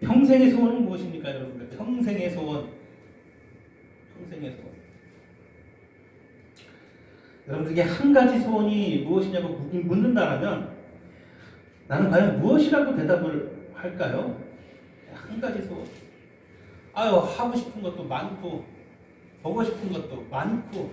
평생의 소원은 무엇입니까, 여러분들? 평생의 소원. 평생의 소원. 여러분들에게 한 가지 소원이 무엇이냐고 묻는다면 나는 과연 무엇이라고 대답을 할까요? 한 가지 소원. 아유, 하고 싶은 것도 많고, 보고 싶은 것도 많고,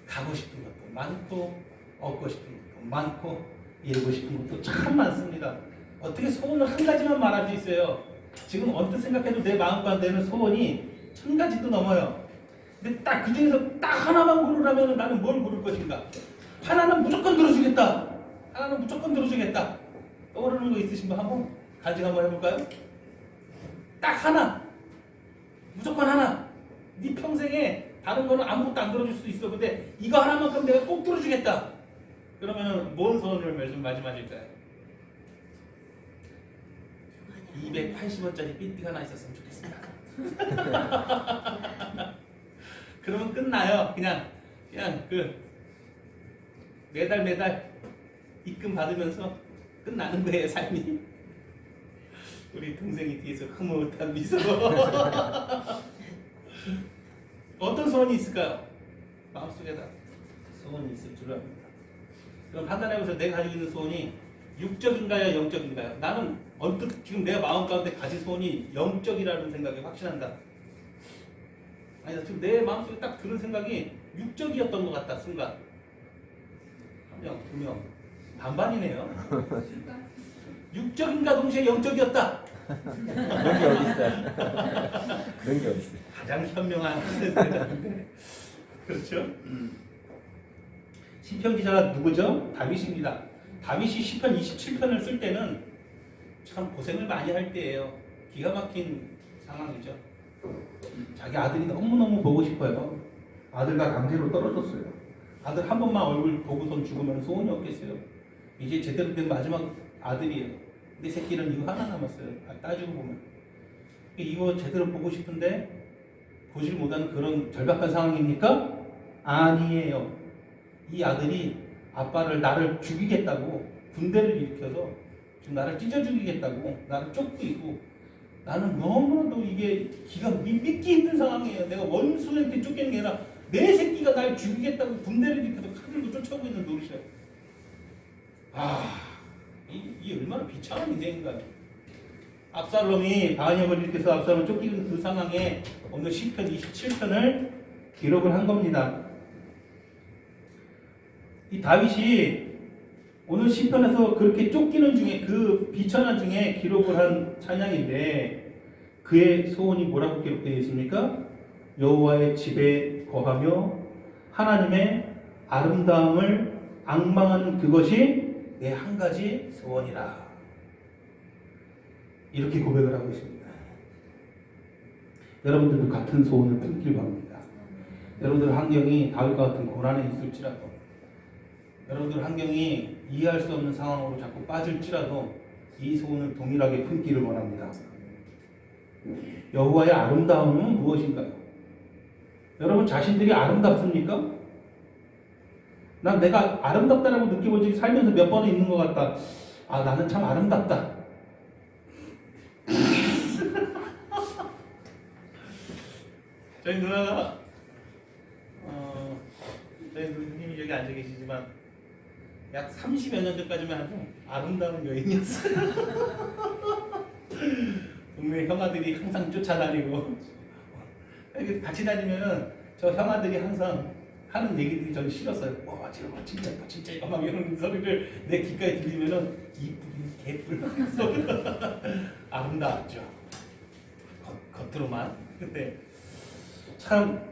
가고 싶은 것도 많고, 얻고 싶은 것도 많고, 이루고 싶은 것도 참 많습니다. 어떻게 소원을 한 가지만 말할 수 있어요? 지금 언뜻 생각해도 내 마음 가운데는 소원이 1000가지도 넘어요. 근데 딱 그 중에서 딱 하나만 고르라면 나는 뭘 고를 것인가? 하나는 무조건 들어주겠다. 하나는 무조건 들어주겠다. 떠오르는 거 있으신 분 한번 간증 한번 해볼까요? 딱 하나. 무조건 하나. 네 평생에 다른 거는 아무것도 안 들어줄 수 있어. 근데 이거 하나만큼 내가 꼭 들어주겠다. 그러면 뭔 소원을 말씀하실까요? 280원짜리 삐띠가 하나 있었으면 좋겠습니다. 그러면 끝나요. 그냥 매달 입금 받으면서 끝나는 거예요, 삶이. 우리 동생이 뒤에서 흐뭇한 미소. 어떤 소원이 있을까요? 마음속에다 소원이 있을 줄 압니다. 그럼 판단해보세요. 내가 가지고 있는 소원이 육적인가요, 영적인가요? 나는 언뜻 지금 내 마음 가운데 가진 소원이 영적이라는 생각이 확신한다. 아니, 지금 내 마음속에 딱 드는 생각이 육적이었던 것 같다, 순간. 한 명, 두 명. 반반이네요. 육적인가 동시에 영적이었다. 그런 게 어디 있어요? 그런 게 어디 있어요? 가장 현명한 대답인데. 그렇죠? 시편 기자가 누구죠? 다윗입니다. 다윗이 시편 27편을 쓸 때는 참 고생을 많이 할 때예요. 기가 막힌 상황이죠. 자기 아들이 너무너무 보고 싶어요. 아들과 강제로 떨어졌어요. 아들 한 번만 얼굴 보고선 죽으면 소원이 없겠어요. 이제 제대로 된 마지막 아들이에요. 근데 새끼는 이거 하나 남았어요. 따지고 보면. 이거 제대로 보고 싶은데 보질 못하는 그런 절박한 상황입니까? 아니에요. 이 아들이 아빠를 나를 죽이겠다고 군대를 일으켜서 지금 나를 찢어 죽이겠다고 나를 쫓고 있고 나는 너무나도 이게 기가 믿기 힘든 상황이에요. 내가 원수한테 쫓기는 게 아니라 내 새끼가 날 죽이겠다고 군대를 일으켜서 칼 들고 쫓아오고 있는 노릇이에요. 이 얼마나 비참한 인생인가요? 압살롬이 반역을 일으켜서 압살롬을 쫓기는 그 상황에 오늘 시편 27편을 기록을 한 겁니다. 이 다윗이 오늘 시편에서 그렇게 쫓기는 중에 그 비천한 중에 기록을 한 찬양인데 그의 소원이 뭐라고 기록되어 있습니까? 여호와의 집에 거하며 하나님의 아름다움을 앙망하는 그것이 내 한 가지 소원이라. 이렇게 고백을 하고 있습니다. 여러분들도 같은 소원을 품길 바랍니다. 여러분들 환경이 다윗과 같은 고난에 있을지라도 여러분들 환경이 이해할 수 없는 상황으로 자꾸 빠질지라도 이 소원을 동일하게 품기를 원합니다. 여호와의 아름다움은 무엇인가요? 여러분 자신들이 아름답습니까? 난 내가 아름답다라고 느껴본 적이 살면서 몇 번은 있는 것 같다. 나는 참 아름답다. 저희 누나가 저희 누님이 여기 앉아 계시지만 약 30여 년 전까지만 해도 아름다운 여인이었어요. 동네 형아들이 항상 쫓아다니고 같이 다니면은 저 형아들이 항상 하는 얘기들이 저는 싫었어요. 와, 저거 진짜 예뻐, 진짜 예뻐 막 이런 소리를 내 귓가에 들리면은 이쁘긴 개뿔 아름다웠죠. 겉으로만. 근데 참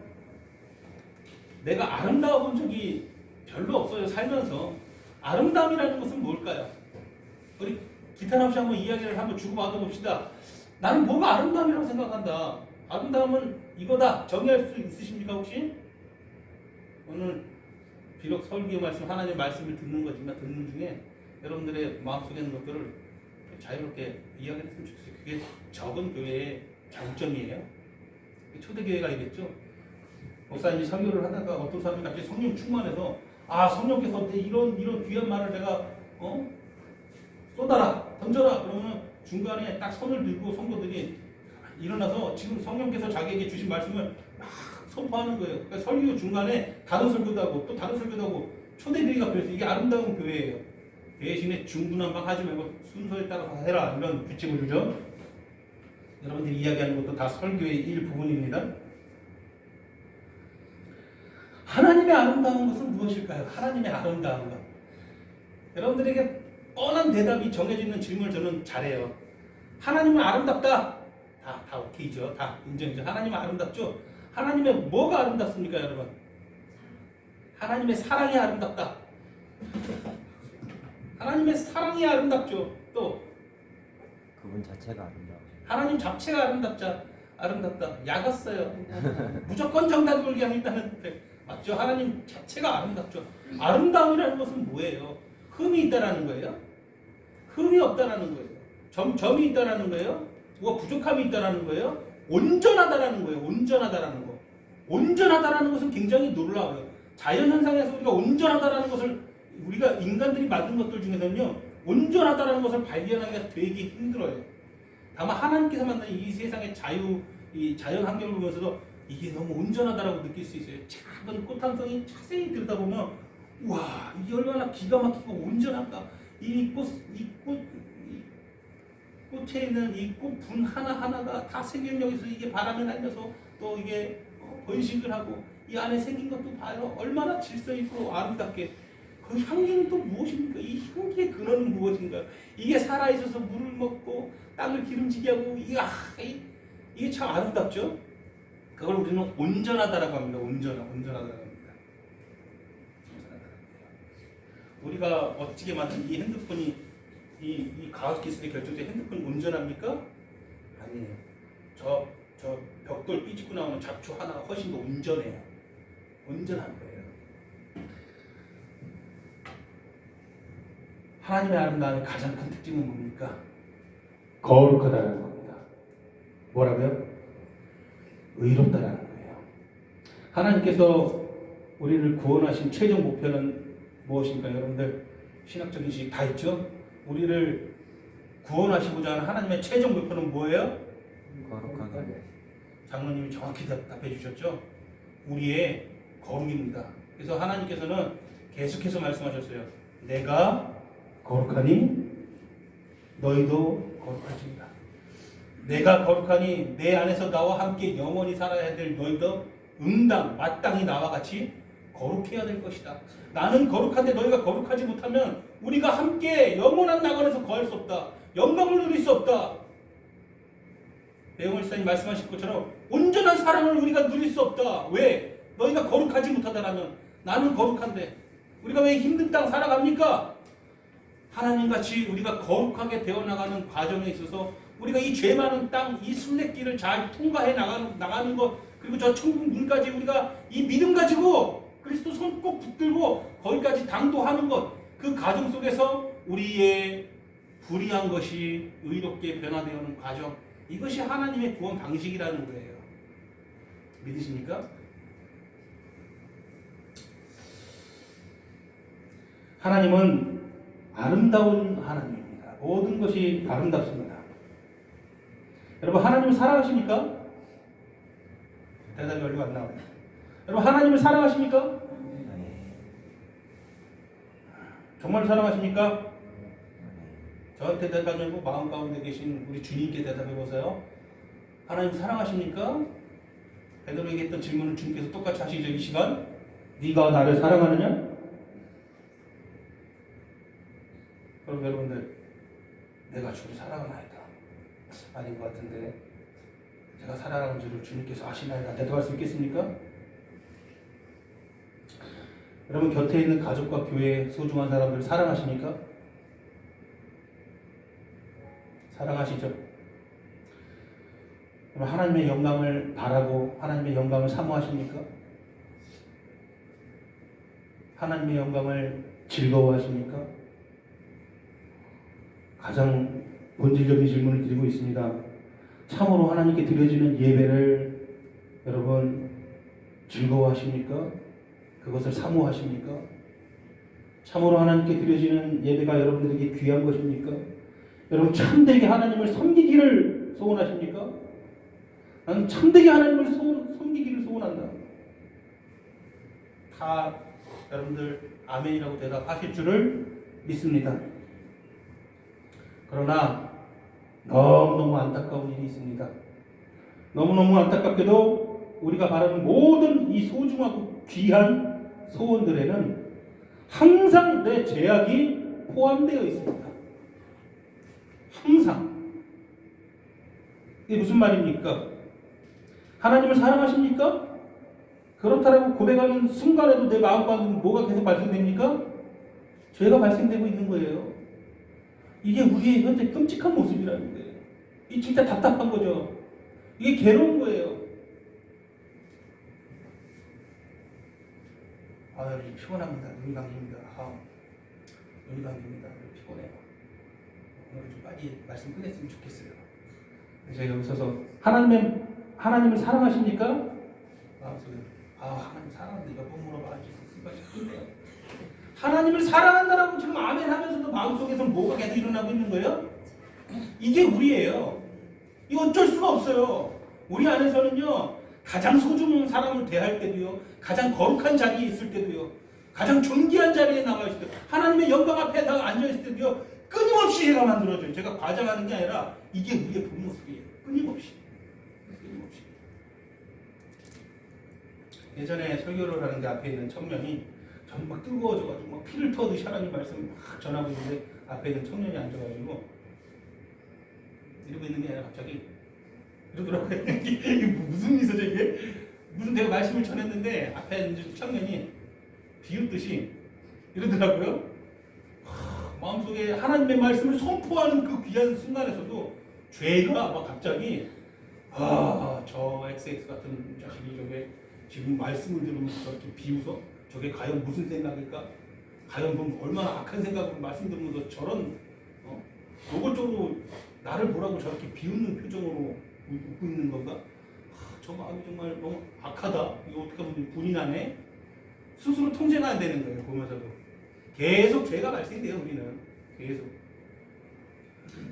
내가 아름다워 본 적이 별로 없어요. 살면서. 아름다움이라는 것은 뭘까요? 우리 기탄 없이 한번 이야기를 한번 주고받아 봅시다. 나는 뭐가 아름다움이라고 생각한다. 아름다움은 이거다. 정의할 수 있으십니까 혹시? 오늘 비록 설교 말씀, 하나님의 말씀을 듣는 거지만 듣는 중에 여러분들의 마음속에 있는 것들을 자유롭게 이야기했으면 좋겠어요. 그게 적은 교회의 장점이에요. 초대교회가이겠죠. 목사님이 설교를 하다가 어떤 사람이 갑자기 성령 충만해서 성령께서 이런 귀한 말을 내가 쏟아라, 던져라. 그러면 중간에 딱 손을 들고 성도들이 일어나서 지금 성령께서 자기에게 주신 말씀을 막 선포하는 거예요. 그러니까 설교 중간에 다른 설교도 하고 또 다른 설교도 하고 초대교회가 그래서 이게 아름다운 교회예요. 대신에 중구난방 하지 말고 순서에 따라서 해라 이런 규칙을 주죠. 여러분들이 이야기하는 것도 다 설교의 일부분입니다. 하나님의 아름다운 것은 무엇일까요? 하나님의 아름다운 것. 여러분들에게 뻔한 대답이 정해져 있는 질문을 저는 잘해요. 하나님은 아름답다. 다 오케이죠. 다 인정이죠. 하나님은 아름답죠. 하나님의 뭐가 아름답습니까, 여러분? 하나님의 사랑이 아름답다. 하나님의 사랑이 아름답죠. 또 그분 자체가 아름다워. 하나님 자체가 아름답다. 약았어요. 무조건 정답을 그냥 있다는데 맞죠? 하나님 자체가 아름답죠. 아름다움이라는 것은 뭐예요? 흠이 있다라는 거예요? 흠이 없다라는 거예요. 점이 있다라는 거예요? 뭐 부족함이 있다라는 거예요? 온전하다라는 거예요. 온전하다라는 거. 온전하다라는 것은 굉장히 놀라워요. 자연현상에서 우리가 온전하다라는 것을 우리가 인간들이 만든 것들 중에서는요, 온전하다라는 것을 발견하기가 되게 힘들어요. 다만 하나님께서 만든 이 세상의 이 자연 환경을 보면서도 이게 너무 온전하다라고 느낄 수 있어요. 작은 꽃 한 송이 자세히 들여다보면 와, 이게 얼마나 기가 막히고 온전할까. 이 꽃에 있는 이 꽃분 하나하나가 다 생명력에서 이게 바람에 날려서 또 이게 번식을 하고 이 안에 생긴 것도 봐요. 얼마나 질서 있고 아름답게. 그 향기는 또 무엇입니까? 이 향기의 근원은 무엇인가? 이게 살아있어서 물을 먹고 땅을 기름지게 하고 이게 참 아름답죠? 그걸 우리는 온전하다라고 합니다. 온전하다라고 합니다. 우리가 멋지게 만든 이 핸드폰이 이 과학기술의 결정된 핸드폰 온전합니까? 아니에요. 저 벽돌 삐집고 나오는 잡초 하나가 훨씬 더 온전해요. 온전한 거예요. 하나님의 아름다움의 가장 큰 특징은 뭡니까? 거룩하다는 겁니다. 뭐라고요? 의롭다라는 거예요. 하나님께서 우리를 구원하신 최종 목표는 무엇입니까? 여러분들 신학적인 지식 다 있죠? 우리를 구원하시고자 하는 하나님의 최종 목표는 뭐예요? 거룩하게. 장로님이 정확히 답해 주셨죠? 우리의 거룩입니다. 그래서 하나님께서는 계속해서 말씀하셨어요. 내가 거룩하니 너희도 거룩하지니라. 내가 거룩하니 내 안에서 나와 함께 영원히 살아야 될 너희도 마땅히 나와 같이 거룩해야 될 것이다. 나는 거룩한데 너희가 거룩하지 못하면 우리가 함께 영원한 낙원에서 거할 수 없다. 영광을 누릴 수 없다. 배용월 시사님 말씀하신 것처럼 온전한 사랑을 우리가 누릴 수 없다. 왜? 너희가 거룩하지 못하다라면 나는 거룩한데 우리가 왜 힘든 땅 살아갑니까? 하나님같이 우리가 거룩하게 되어나가는 과정에 있어서 우리가 이 죄 많은 땅, 이 순례길을 잘 통과해 나가는 것, 그리고 저 천국 문까지 우리가 이 믿음 가지고 그리스도 손 꼭 붙들고 거기까지 당도하는 것, 그 과정 속에서 우리의 불의한 것이 의롭게 변화되어오는 과정, 이것이 하나님의 구원 방식이라는 거예요. 믿으십니까? 하나님은 아름다운 하나님입니다. 모든 것이 아름답습니다. 여러분, 하나님을 사랑하십니까? 대답이 얼마 안 나와요. 여러분, 하나님을 사랑하십니까? 정말 사랑하십니까? 저한테 대답하지 말고 마음 가운데 계신 우리 주님께 대답해 보세요. 하나님 사랑하십니까? 베드로에게 했던 질문을 주님께서 똑같이 하시죠. 이 시간 네가 나를 사랑하느냐? 그럼 여러분들, 내가 주를 사랑하나이다. 아닌 것 같은데, 제가 사랑하는 줄을 주님께서 아시나이다. 대답할 수 있겠습니까? 여러분, 곁에 있는 가족과 교회, 소중한 사람들 사랑하십니까? 사랑하시죠? 그럼 하나님의 영광을 바라고 하나님의 영광을 사모하십니까? 하나님의 영광을 즐거워하십니까? 가장 본질적인 질문을 드리고 있습니다. 참으로 하나님께 드려지는 예배를 여러분 즐거워하십니까? 그것을 사모하십니까? 참으로 하나님께 드려지는 예배가 여러분들에게 귀한 것입니까? 여러분 참되게 하나님을 섬기기를 소원하십니까? 나는 참되게 하나님을 섬기기를 소원한다. 다 여러분들 아멘이라고 대답하실 줄을 믿습니다. 그러나 너무너무 안타까운 일이 있습니다. 너무너무 안타깝게도 우리가 바라는 모든 이 소중하고 귀한 소원들에는 항상 내 제약이 포함되어 있습니다. 항상. 이게 무슨 말입니까? 하나님을 사랑하십니까? 그렇다고 고백하는 순간에도 내 마음속에 뭐가 계속 발생됩니까? 죄가 발생되고 있는 거예요. 이게 우리의 현재 끔찍한 모습이라는 거예요. 이 진짜 답답한 거죠. 이게 괴로운 거예요. 아, 여러분 피곤합니다. 눈이 감깁니다. 눈이 감깁니다. 피곤해요. 오늘 좀 빨리 말씀 끝냈으면 좋겠어요. 제가 여기 서서 하나님을 사랑하십니까? 하나님 사랑하는데 몇 번 물어봐가지고 힘들어요. 하나님을 사랑한다라고 지금 아멘 하면서도 마음속에서 뭐가 계속 일어나고 있는 거예요? 이게 우리예요. 이거 어쩔 수가 없어요. 우리 안에서는요, 가장 소중한 사람을 대할 때도요, 가장 거룩한 자리에 있을 때도요, 가장 존귀한 자리에 나가 있을 때, 하나님의 영광 앞에 다 앉아 있을 때도요, 끊임없이 해가 만들어져요. 제가 과장하는 게 아니라 이게 우리의 본 모습이에요. 끊임없이. 예전에 설교를 하는데 앞에 있는 청년이 전 막 뜨거워져가지고 막 피를 터듯이 하나님 말씀을 막 전하고 있는데 앞에 있는 청년이 앉아가지고 이러고 있는 게 아니라 갑자기 이러더라고요. 이게 무슨 미소죠 이게? 무슨 내가 말씀을 전했는데 앞에 있는 청년이 비웃듯이 이러더라고요. 마음속에 하나님의 말씀을 선포하는 그 귀한 순간에서도 죄가 막 갑자기 저 XX 같은 자식이 저게 지금 말씀을 들으면서 저렇게 비웃어? 저게 과연 무슨 생각일까? 과연 그럼 얼마나 악한 생각으로 말씀 들으면서 저런 노골적으로 나를 보라고 저렇게 비웃는 표정으로 웃고 있는 건가? 저 마음이 정말 너무 악하다. 이거 어떻게 하면 군인하네? 스스로 통제가 안 되는 거예요. 보면서도 계속 죄가 발생돼요. 우리는 계속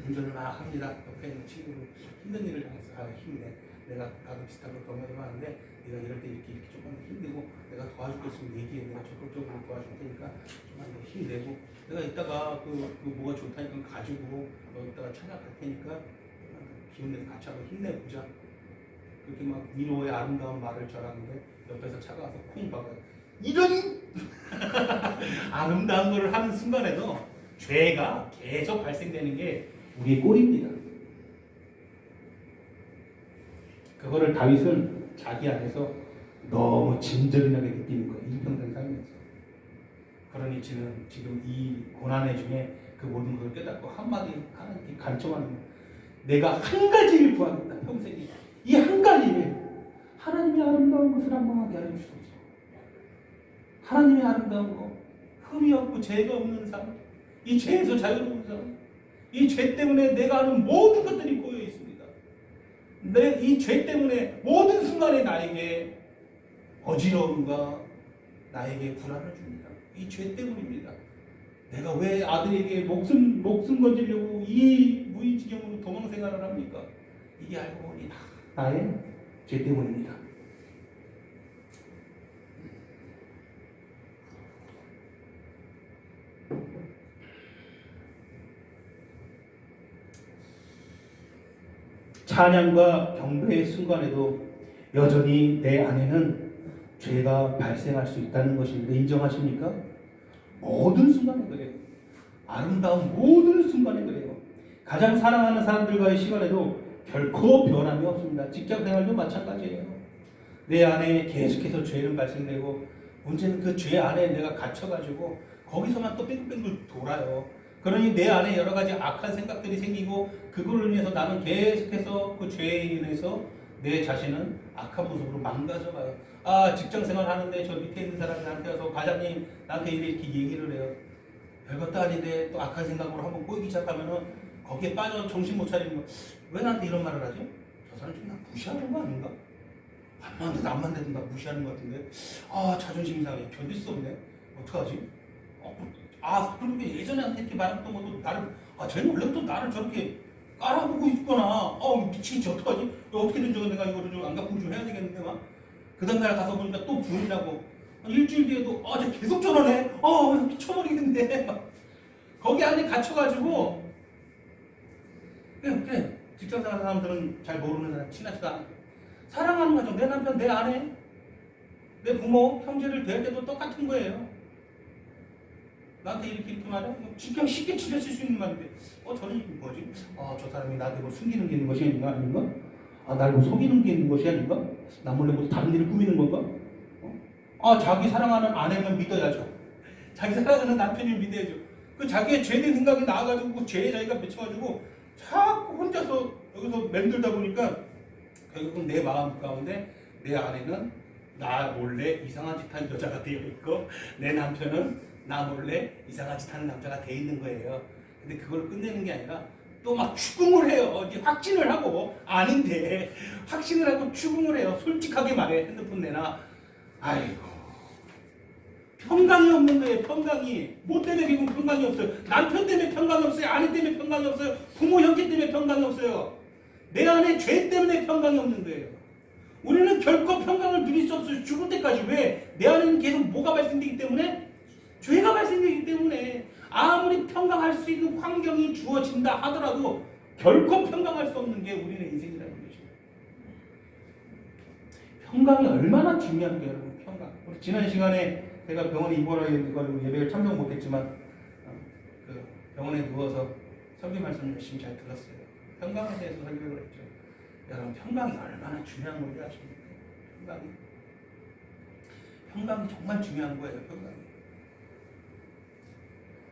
운전을 막 합니다. 옆에 있는 친구를 힘든 일을 당해서 힘내. 내가 나도 비슷한 걸 경험해봤는데 내가 이럴 때 이렇게 좀만 힘내고 내가 도와줄 거 있으면 얘기해. 내가 적극적으로 도와줄 테니까 좀만 더 힘내고 내가 이따가 그 뭐가 좋다니까 가지고 너 이따가 찾아갈 테니까 기운내서 같이 한번 힘내보자. 그렇게 막 위로의 아름다운 말을 전하는데 옆에서 차가 와서 콩 박아요. 이런 아름다운 거를 하는 순간에도 죄가 계속 발생되는 게 우리의 꼴입니다. 그거를 다윗은 자기 안에서 너무 진절인하게 느끼는 거예요. 일평생 살면서. 그러니 지금 이 고난의 중에 그 모든 것을 깨닫고 한마디 하나님께 간청하는 거예요. 내가 한 가지를 구하겠다. 평생에. 이 한 가지를 하나님의 아름다운 것을 한번 하게 하여 주소서. 하나님의 아름다운 것, 흠이 없고 죄가 없는 삶, 이 죄에서 자유로운 삶, 이 죄 때문에 내가 하는 모든 것들이 꼬여 있습니다. 이 죄 때문에 모든 순간에 나에게 어지러움과 나에게 불안을 줍니다. 이 죄 때문입니다. 내가 왜 아들에게 목숨 건지려고 이 무의지경으로 도망 생활을 합니까? 이게 알고 보니 나의 죄 때문입니다. 찬양과 경배의 순간에도 여전히 내 안에는 죄가 발생할 수 있다는 것입니다. 인정하십니까? 모든 순간에 그래요. 아름다운 모든 순간에 그래요. 가장 사랑하는 사람들과의 시간에도 결코 변함이 없습니다. 직장생활도 마찬가지예요. 내 안에 계속해서 죄는 발생되고 문제는 그 죄 안에 내가 갇혀가지고 거기서만 또 뺑글뺑글 돌아요. 그러니 내 안에 여러 가지 악한 생각들이 생기고 그걸로 인해서 나는 계속해서 그 죄에 인해서 내 자신은 악한 모습으로 망가져가요. 직장생활 하는데 저 밑에 있는 사람이 나한테 와서 과장님 나한테 이렇게 얘기를 해요. 별것도 아닌데 또 악한 생각으로 한번 꼬이기 시작하면은 거기에 빠져 정신 못 차리면 왜 나한테 이런 말을 하죠? 저 사람 좀 나 무시하는 거 아닌가? 남만 대도 나 무시하는 것 같은데 자존심이 상해. 견딜 수 없네. 어떡하지? 아, 그런데 예전에 이렇게 말했던 것도 나를, 아, 쟤는 원래부터 나를 저렇게 깔아보고 있구나. 미치겠지, 어떡하지? 어떻게든 내가 이거를 좀 안 갖고 좀 해야 되겠는데, 막. 그 다음날 가서 보니까 또 부인다고. 일주일 뒤에도, 쟤 계속 저러네. 미쳐버리겠네. 막. 거기 안에 갇혀가지고, 그래. 직장생활 사람들은 잘 모르는 사람, 친하지도 않아. 사랑하는 거죠. 내 남편, 내 아내, 내 부모, 형제를 대할 때도 똑같은 거예요. 나한테 이렇게 말해? 그냥 쉽게 지나칠 수 있는 말인데, 저는 뭐지? 저 사람이 나한테 뭐 숨기는 게 있는 것이 아닌가? 나를 뭐 속이는 게 있는 것이 아닌가? 나 몰래 뭐 다른 일을 꾸미는 건가? 자기 사랑하는 아내는 믿어야죠. 자기 사랑하는 남편을 믿어야죠. 그 자기의 죄된 생각이 나와가지고 그 죄에 자기가 맺혀가지고 자꾸 혼자서 여기서 맴돌다 보니까 결국은 내 마음 가운데 내 아내는 나 몰래 이상한 짓 하는 여자가 되어 있고 내 남편은 나 몰래 이상한 짓 하는 남자가 되어 있는 거예요. 근데 그걸 끝내는 게 아니라 또 막 추궁을 해요. 이제 확신을 하고 아닌데 확신을 하고 추궁을 해요. 솔직하게 말해. 핸드폰 내놔. 아이고. 평강이 없는 거예요. 평강이. 뭐 때문에 지금 평강이 없어요. 남편 때문에 평강이 없어요. 아내 때문에 평강이 없어요. 부모 형제 때문에 평강이 없어요. 내 안에 죄 때문에 평강이 없는 거예요. 우리는 결코 평강을 누릴 수 없어요. 죽을 때까지. 왜? 내 안에는 계속 뭐가 발생되기 때문에? 죄가 발생되기 때문에 아무리 평강할 수 있는 환경이 주어진다 하더라도 결코 평강할 수 없는 게 우리의 인생이라는 것입니다. 평강이 얼마나 중요한 거예요, 여러분. 평강. 우리 지난 시간에 제가 병원에 입원해가지고 예배를 참석 못했지만 그 병원에 누워서 설교 말씀 열심히 잘 들었어요. 평강에 대해서 설교를 했죠. 여러분, 평강이 얼마나 중요한 건지 아십니까? 평강이 정말 중요한 거예요. 평강이.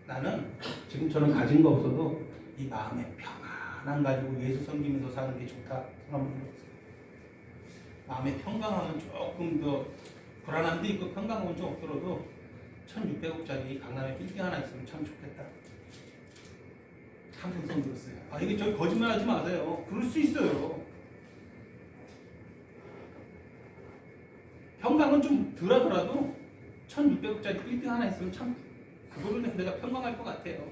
나는 지금처럼 가진 거 없어도 이 마음의 평안함 가지고 예수 섬기면서 사는 게 좋다 생각을 들었어요. 마음의 평강함은 조금 더 불안함도 있고 평강함은 좀 없더라도 1,600억짜리 강남에 빌딩 하나 있으면 참 좋겠다. 참 생각 들었어요. 이게 저희 거짓말하지 마세요. 그럴 수 있어요. 평강은 좀 덜하더라도 1,600억짜리 빌딩 하나 있으면 참 그걸로 인해서 내가 평강할 것 같아요.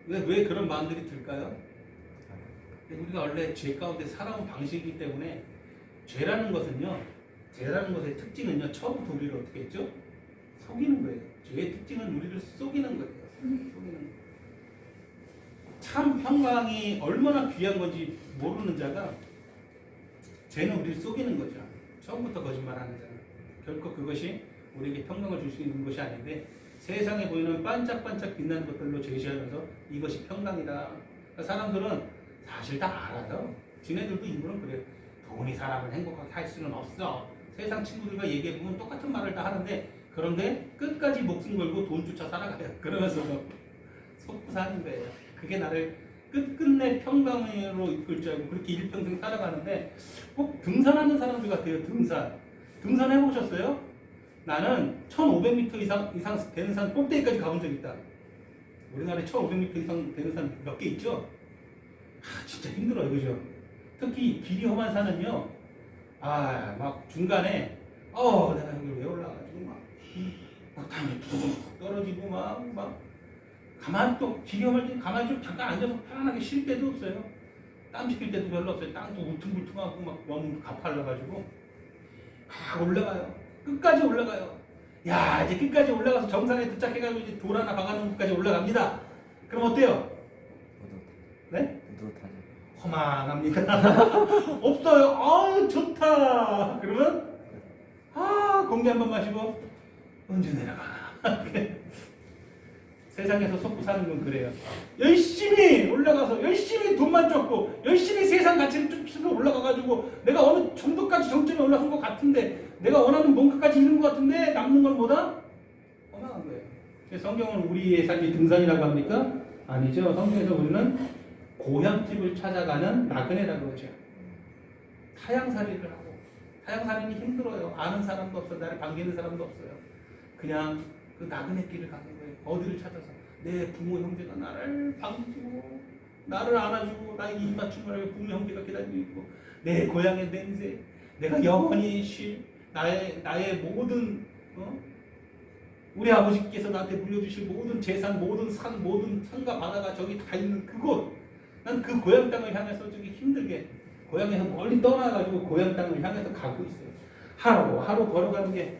왜 그런 마음들이 들까요? 우리가 원래 죄 가운데 살아온 방식이기 때문에 죄라는 것의 특징은요, 처음부터 우리를 어떻게 했죠? 속이는 거예요. 죄의 특징은 우리를 속이는 거예요. 속이는 거예요. 참 평강이 얼마나 귀한 건지 모르는 자가 죄는 우리를 속이는 거죠. 처음부터 거짓말하는 자는. 결코 그것이 우리에게 평강을 줄 수 있는 것이 아닌데 세상에 보이는 반짝반짝 빛나는 것들로 제시하면서 이것이 평강이다. 그러니까 사람들은 사실 다 알아요. 지네들도 일부러 그래요. 돈이 사람을 행복하게 할 수는 없어. 세상 친구들과 얘기해보면 똑같은 말을 다 하는데 그런데 끝까지 목숨 걸고 돈 쫓아 살아가요. 그러면서도 속고 사는 거예요. 그게 나를 끝끝내 평강으로 이끌 줄 알고 그렇게 일평생 살아가는데 꼭 등산하는 사람들 같아요. 등산 해보셨어요? 나는 1500m 이상 되는 산 꼭대기까지 가본 적 있다. 우리나라에 1500m 이상 되는 산 몇 개 있죠? 진짜 힘들어요. 그죠? 특히 길이 험한 산은요. 막 중간에 내가 여기 왜 올라가지고 막 당연히 툭 떨어지고 막 가만히 또 길이 험할 때 가만히 좀 잠깐 앉아서 편안하게 쉴 때도 없어요. 땀 식힐 때도 별로 없어요. 땅도 울퉁불퉁하고 막 너무 가팔라가지고 막 올라가요. 끝까지 올라가요. 야, 이제 끝까지 올라가서 정상에 도착해가지고 이제 돌 하나 박아놓은 곳까지 올라갑니다. 그럼 어때요? 네? 뿌듯하죠. 허망합니다. 없어요. 좋다. 그러면 공기 한 번 마시고 언제 내려가나. 세상에서 속고 사는 건 그래요. 열심히 올라가서 열심히 돈만 쫓고 열심히 세상 가치를 쫓으러 올라가가지고 내가 어느 정도까지 정점에 올라선 것 같은데 내가 원하는 뭔가까지 이룬 것 같은데 남는 건 뭐다? 허망한 거예요. 성경은 우리의 삶이 등산이라고 합니까? 아니죠. 성경에서 우리는 고향집을 찾아가는 나그네라고 그러죠. 타향살이를 하고 타향살이는 힘들어요. 아는 사람도 없어요. 나를 반기는 사람도 없어요. 그냥 그 나그네 길을 가는 거예요. 어디를 찾아서 내 부모 형제가 나를 반기고 나를 안아주고 나에게 입맞춤을 부모 형제가 기다리고 있고 내 고향의 냄새 내가 영원히 쉴 나의 모든 우리 아버지께서 나한테 물려주실 모든 재산, 모든 산, 모든 산과 바다가 저기 다 있는 그곳. 난 그 고향 땅을 향해서 저기 힘들게 고향에서 멀리 떠나가지고 고향 땅을 향해서 가고 있어요. 하루 걸어가는 게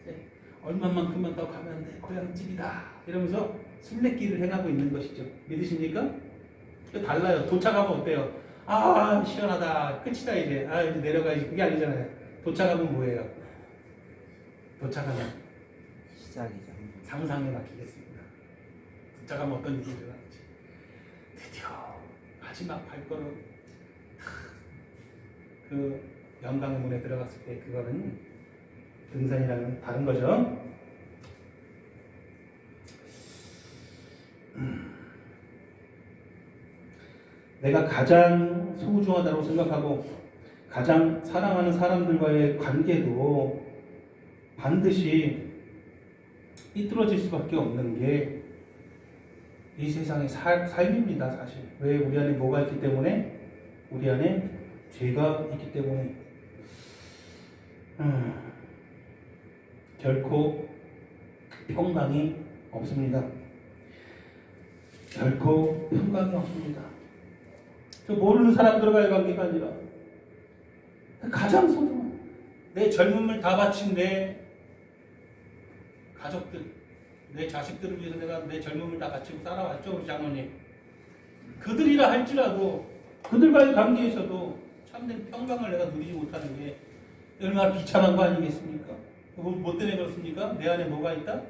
이제 얼마만큼만 더 가면 내 고향집이다 이러면서 순례길을 행하고 있는 것이죠. 믿으십니까? 달라요. 도착하면 어때요? 시원하다. 끝이다 이제. 이제 내려가야지. 그게 아니잖아요. 도착하면 뭐예요? 도착하면 시작이죠. 상상에 맡기겠습니다. 도착하면 어떤 일이 일어날지. 드디어 마지막 발걸음 그 영광의 문에 들어갔을 때 그거는 등산이라는 다른 거죠. 내가 가장 소중하다고 생각하고 가장 사랑하는 사람들과의 관계도 반드시 삐뚤어질 수밖에 없는 게 이 세상의 삶입니다. 사실 왜? 우리 안에 뭐가 있기 때문에? 우리 안에 죄가 있기 때문에 결코 평강이 없습니다. 결코 평강이 없습니다. 저 모르는 사람들과의 관계가 아니라 가장 소중한 내 젊음을 다 바친 내 가족들, 내 자식들을 위해서 내가 내 젊음을 다 바치고 살아왔죠. 우리 장로님. 그들이라 할지라도 그들과의 관계에서도 참된 평강을 내가 누리지 못하는 게 얼마나 비참한 거 아니겠습니까? 뭐 때문에 그렇습니까? 내 안에 뭐가 있다?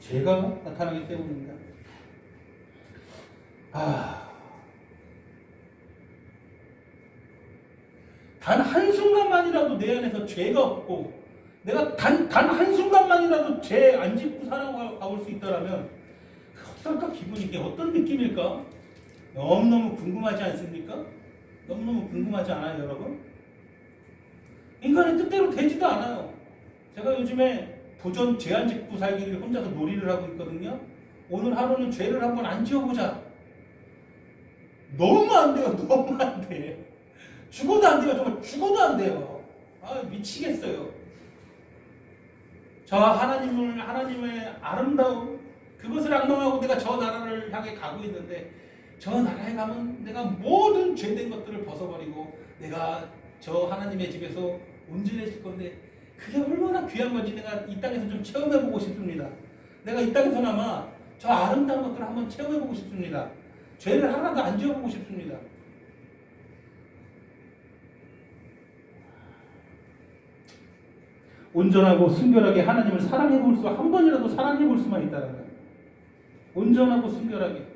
죄가 나타나기 때문입니다. 단 한순간만이라도 내 안에서 죄가 없고 내가 단 한순간만이라도 죄 안 짓고 살아가올 수 있다면 어떨까? 기분이 이게 어떤 느낌일까? 너무너무 궁금하지 않습니까? 너무너무 궁금하지 않아요, 여러분? 인간의 뜻대로 되지도 않아요. 제가 요즘에 도전 죄 안 짓고 살기를 혼자서 놀이를 하고 있거든요. 오늘 하루는 죄를 한번 안 지어보자. 너무 안 돼요. 너무 안 돼. 죽어도 안 돼요. 정말 죽어도 안 돼요. 미치겠어요. 저 하나님의 아름다움 그것을 악망하고 내가 저 나라를 향해 가고 있는데 저 나라에 가면 내가 모든 죄된 것들을 벗어버리고 내가 저 하나님의 집에서 온전해질 건데 그게 얼마나 귀한 건지 내가 이 땅에서 좀 체험해보고 싶습니다. 내가 이 땅에서나마 저 아름다운 것들을 한번 체험해보고 싶습니다. 죄를 하나도 안 지어보고 싶습니다. 온전하고 순결하게 하나님을 사랑해볼 수, 한 번이라도 사랑해볼 수만 있다면 온전하고 순결하게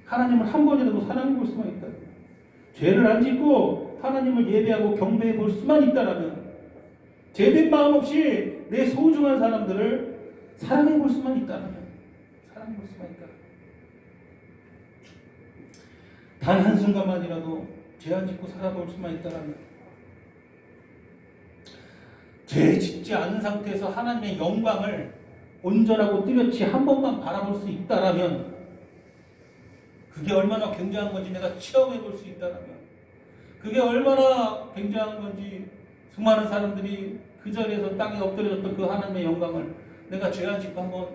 하나님을 한 번이라도 사랑해볼 수만 있다면 죄를 안 짓고 하나님을 예배하고 경배해볼 수만 있다면 죄된 마음 없이 내 소중한 사람들을 사랑해볼 수만 있다면 사랑해볼 수만 있다면 단 한순간만이라도 죄 안 짓고 살아볼 수만 있다면 죄 짓지 않은 상태에서 하나님의 영광을 온전하고 뚜렷이 한 번만 바라볼 수 있다라면 그게 얼마나 굉장한 건지 내가 체험해 볼 수 있다라면 그게 얼마나 굉장한 건지 수많은 사람들이 그 자리에서 땅에 엎드려졌던 그 하나님의 영광을 내가 죄 안 짓고 한번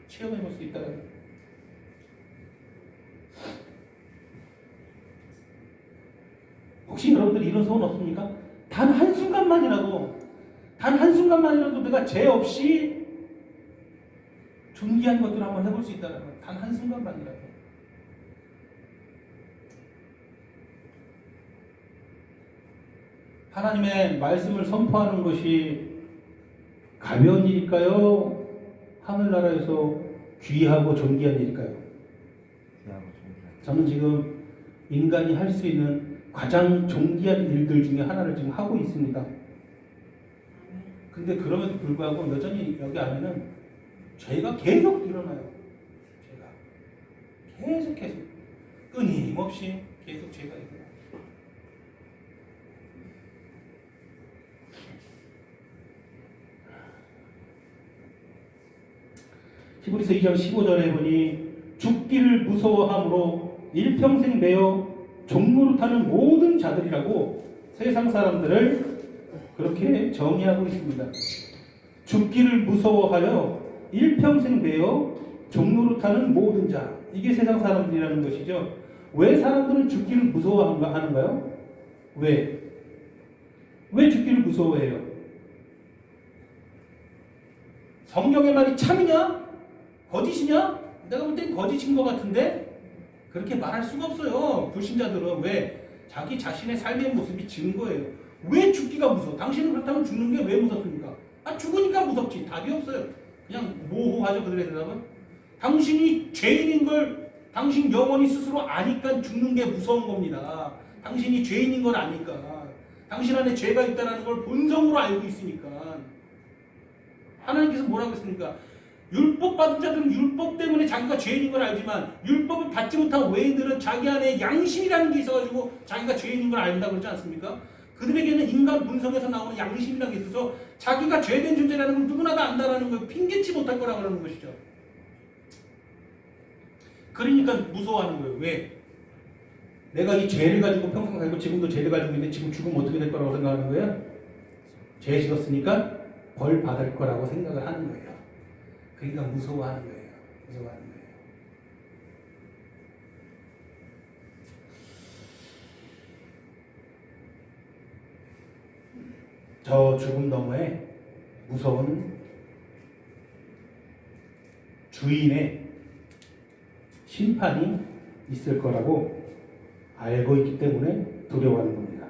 체험해 볼 수 있다라면 혹시 여러분들 이런 소원 없습니까? 단 한순간만이라도 내가 죄 없이 존귀한 것들을 한번 해볼 수 있다는 단 한순간만이라도 하나님의 말씀을 선포하는 것이 가벼운 일일까요? 하늘나라에서 귀하고 존귀한 일일까요? 저는 지금 인간이 할 수 있는 가장 존귀한 일들 중에 하나를 지금 하고 있습니다. 근데 그럼에도 불구하고 여전히 여기 안에는 죄가 계속 일어나요. 죄가 계속 끊임없이 계속 죄가 일어나요. 히브리서 2장 15절에 보니 죽기를 무서워함으로 일평생 매여 종로를 타는 모든 자들이라고 세상 사람들을 그렇게 정의하고 있습니다. 죽기를 무서워하여 일평생 매여 종노릇하는 모든 자. 이게 세상 사람들이라는 것이죠. 왜 사람들은 죽기를 무서워하는가요? 왜? 왜 죽기를 무서워해요? 성경의 말이 참이냐? 거짓이냐? 내가 볼 땐 거짓인 것 같은데 그렇게 말할 수가 없어요. 불신자들은. 왜? 자기 자신의 삶의 모습이 증거예요. 왜 죽기가 무서워? 당신은 그렇다면 죽는 게 왜 무섭습니까? 죽으니까 무섭지. 답이 없어요. 그냥 모호하죠. 그들의 대답은. 당신이 죄인인 걸 당신 영혼이 스스로 아니까 죽는 게 무서운 겁니다. 당신이 죄인인 걸 아니까. 당신 안에 죄가 있다는 걸 본성으로 알고 있으니까. 하나님께서 뭐라고 했습니까? 율법 받은 자들은 율법 때문에 자기가 죄인인 걸 알지만 율법을 받지 못한 외인들은 자기 안에 양심이라는 게 있어가지고 자기가 죄인인 걸 안다고 그러지 않습니까? 그들에게는 인간 본성에서 나오는 양심이라는 게 있어서 자기가 죄된 존재라는 걸 누구나 다 안다라는 걸 핑계치 못할 거라고 하는 것이죠. 그러니까 무서워하는 거예요. 왜? 내가 이 죄를 가지고 평생 살고 지금도 죄를 가지고 있는데 지금 죽으면 어떻게 될 거라고 생각하는 거예요? 죄 지었으니까 벌 받을 거라고 생각을 하는 거예요. 그러니까 무서워하는 거예요. 무서워하는 거예요. 저 죽음 너머에 무서운 주인의 심판이 있을 거라고 알고 있기 때문에 두려워하는 겁니다.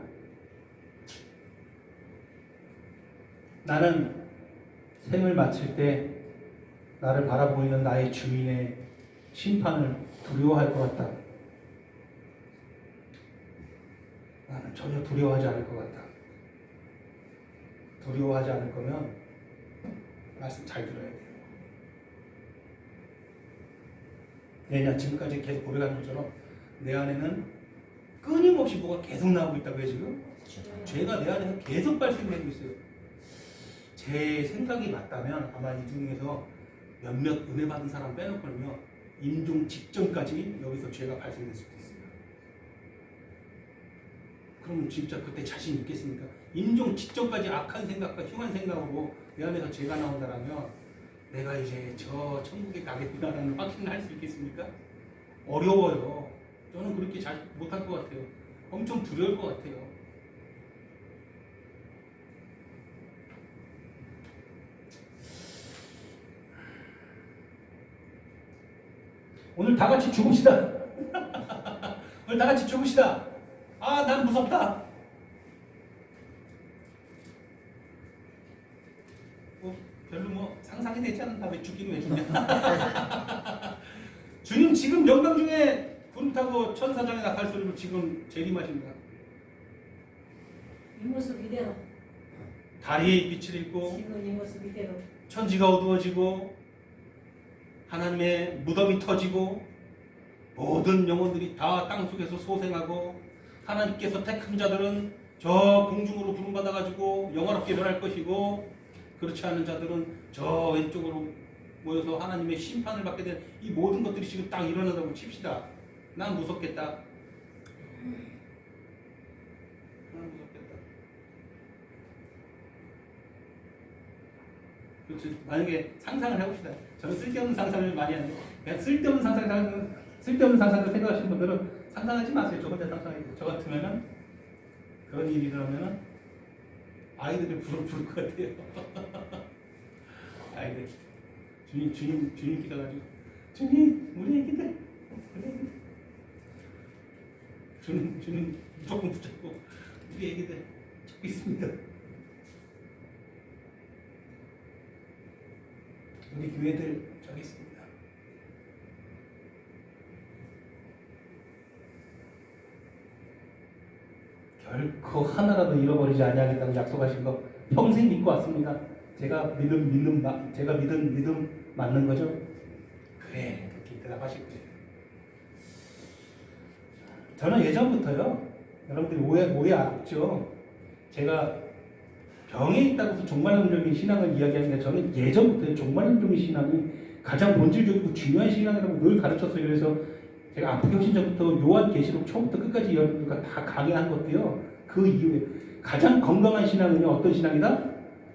나는 생을 마칠 때 나를 바라보고 있는 나의 주인의 심판을 두려워할 것 같다. 나는 전혀 두려워하지 않을 것 같다. 두려워하지 않을 거면 말씀 잘 들어야 돼요. 왜냐 지금까지 계속 고백하는 것처럼 내 안에는 끊임없이 뭐가 계속 나오고 있다고요 지금? 죄가 내 안에서 계속 발생되고 있어요. 제 생각이 맞다면 아마 이 중에서 몇몇 은혜 받은 사람 빼놓고는요 임종 직전까지 여기서 죄가 발생될 수도 있어요. 그럼 진짜 그때 자신 있겠습니까? 임종 직전까지 악한 생각과 흉한 생각으로 내 안에서 죄가 나온다라면 내가 이제 저 천국에 가겠구나라는 확신을 할 수 있겠습니까? 어려워요. 저는 그렇게 잘 못할 것 같아요. 엄청 두려울 것 같아요. 오늘 다 같이 죽읍시다. 오늘 다 같이 죽읍시다. 난 무섭다. 별로 상상이 되지 않는다. 왜 죽기는 왜 죽냐. 주님 지금 영광 중에 구름 타고 천사장에 나갈 소리로 지금 재림하십니다. 이 모습 이대로. 다리에 빛을 입고 지금 이 모습 이대로. 천지가 어두워지고 하나님의 무덤이 터지고 모든 영혼들이 다 땅속에서 소생하고 하나님께서 택한 자들은 저 공중으로 부름받아가지고 영원롭게 변할 것이고 그렇지 않은 자들은 저 왼쪽으로 모여서 하나님의 심판을 받게 된 이 모든 것들이 지금 딱 일어나다고 칩시다. 난 무섭겠다. 난 무섭겠다. 그렇지. 만약에 상상을 해봅시다. 저는 쓸데없는 상상을 많이 하는데 그냥 쓸데없는 상상을 생각하시는 분들은 상상하지 마세요. 저 혼자 상상해요. 저 같으면은 그런 일이 일어나면은 아이들이 부를 것 같아요. 아이들 주님 기도가지고 주님 우리 애기들 주님 무조건 붙잡고 우리 애기들 찾고 있습니다. 우리 교회들 저기 있습니다. 결코 하나라도 잃어버리지 아니하겠다고 약속하신 거 평생 믿고 왔습니다. 제가 믿은 믿음 맞는 거죠? 그래, 그렇게 대답하실 거예요. 저는 예전부터요. 여러분들이 오해 알았죠? 제가 병에 있다고 해서 종말론적인 신앙을 이야기하는데 저는 예전부터 종말론적인 신앙이 가장 본질적이고 중요한 신앙이라고 늘 가르쳤어요. 그래서 제가 아프게 오신 전부터 요한계시록 처음부터 끝까지 여러분들과 다 강의한 것도요. 그 그 이후에 가장 건강한 신앙은요 어떤 신앙이다?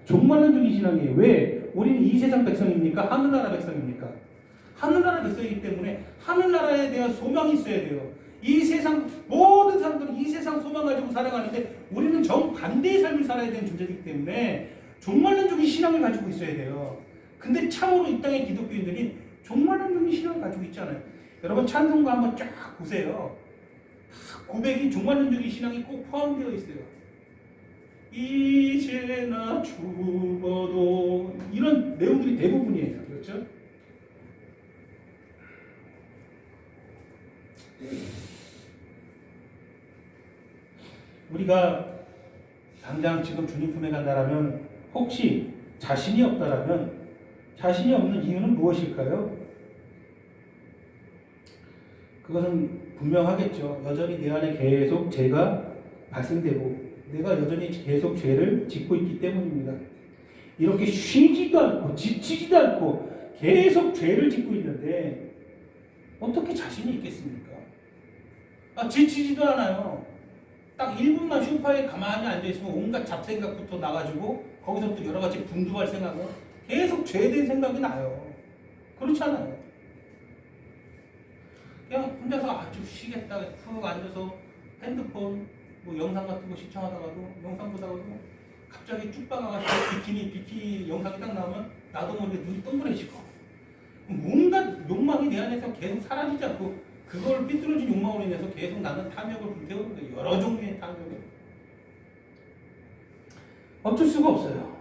종말론적인 신앙이에요. 왜? 우리는 이 세상 백성입니까? 하늘나라 백성입니까? 하늘나라 백성이기 때문에 하늘나라에 대한 소망이 있어야 돼요. 이 세상 모든 사람들은 이 세상 소망 가지고 살아가는데 우리는 정반대의 삶을 살아야 되는 존재이기 때문에 종말론적인 신앙을 가지고 있어야 돼요. 근데 참으로 이 땅의 기독교인들이 종말론적인 신앙을 가지고 있잖아요. 여러분 찬송가 한번 쫙 보세요. 고백이 종말론적인 신앙이 꼭 포함되어 있어요. 이제나 죽어도 이런 내용들이 대부분이에요. 그렇죠? 우리가 당장 지금 주님 품에 간다라면 혹시 자신이 없다라면 자신이 없는 이유는 무엇일까요? 그것은 분명하겠죠. 여전히 내 안에 계속 죄가 발생되고 내가 여전히 계속 죄를 짓고 있기 때문입니다. 이렇게 쉬지도 않고 지치지도 않고 계속 죄를 짓고 있는데 어떻게 자신이 있겠습니까? 지치지도 않아요. 딱 1분만 소파에 가만히 앉아있으면 온갖 잡생각부터 나가지고 거기서부터 여러 가지 분도 발생하고 계속 죄에 대한 생각이 나요. 그렇지 않아요? 그냥 혼자서 아주 쉬겠다 푹 앉아서 핸드폰 뭐 영상 같은 거 시청하다가도 영상 보다가도 갑자기 쭉 빠가가지고 비키니 영상이 딱 나오면 나도 모르게 눈이 동그래지고 뭔가 욕망이 내 안에서 계속 사라지지 않고 그걸 삐뚤어진 욕망으로 인해서 계속 나는 탐욕을 불태우는데 여러 종류의 탐욕을 어쩔 수가 없어요.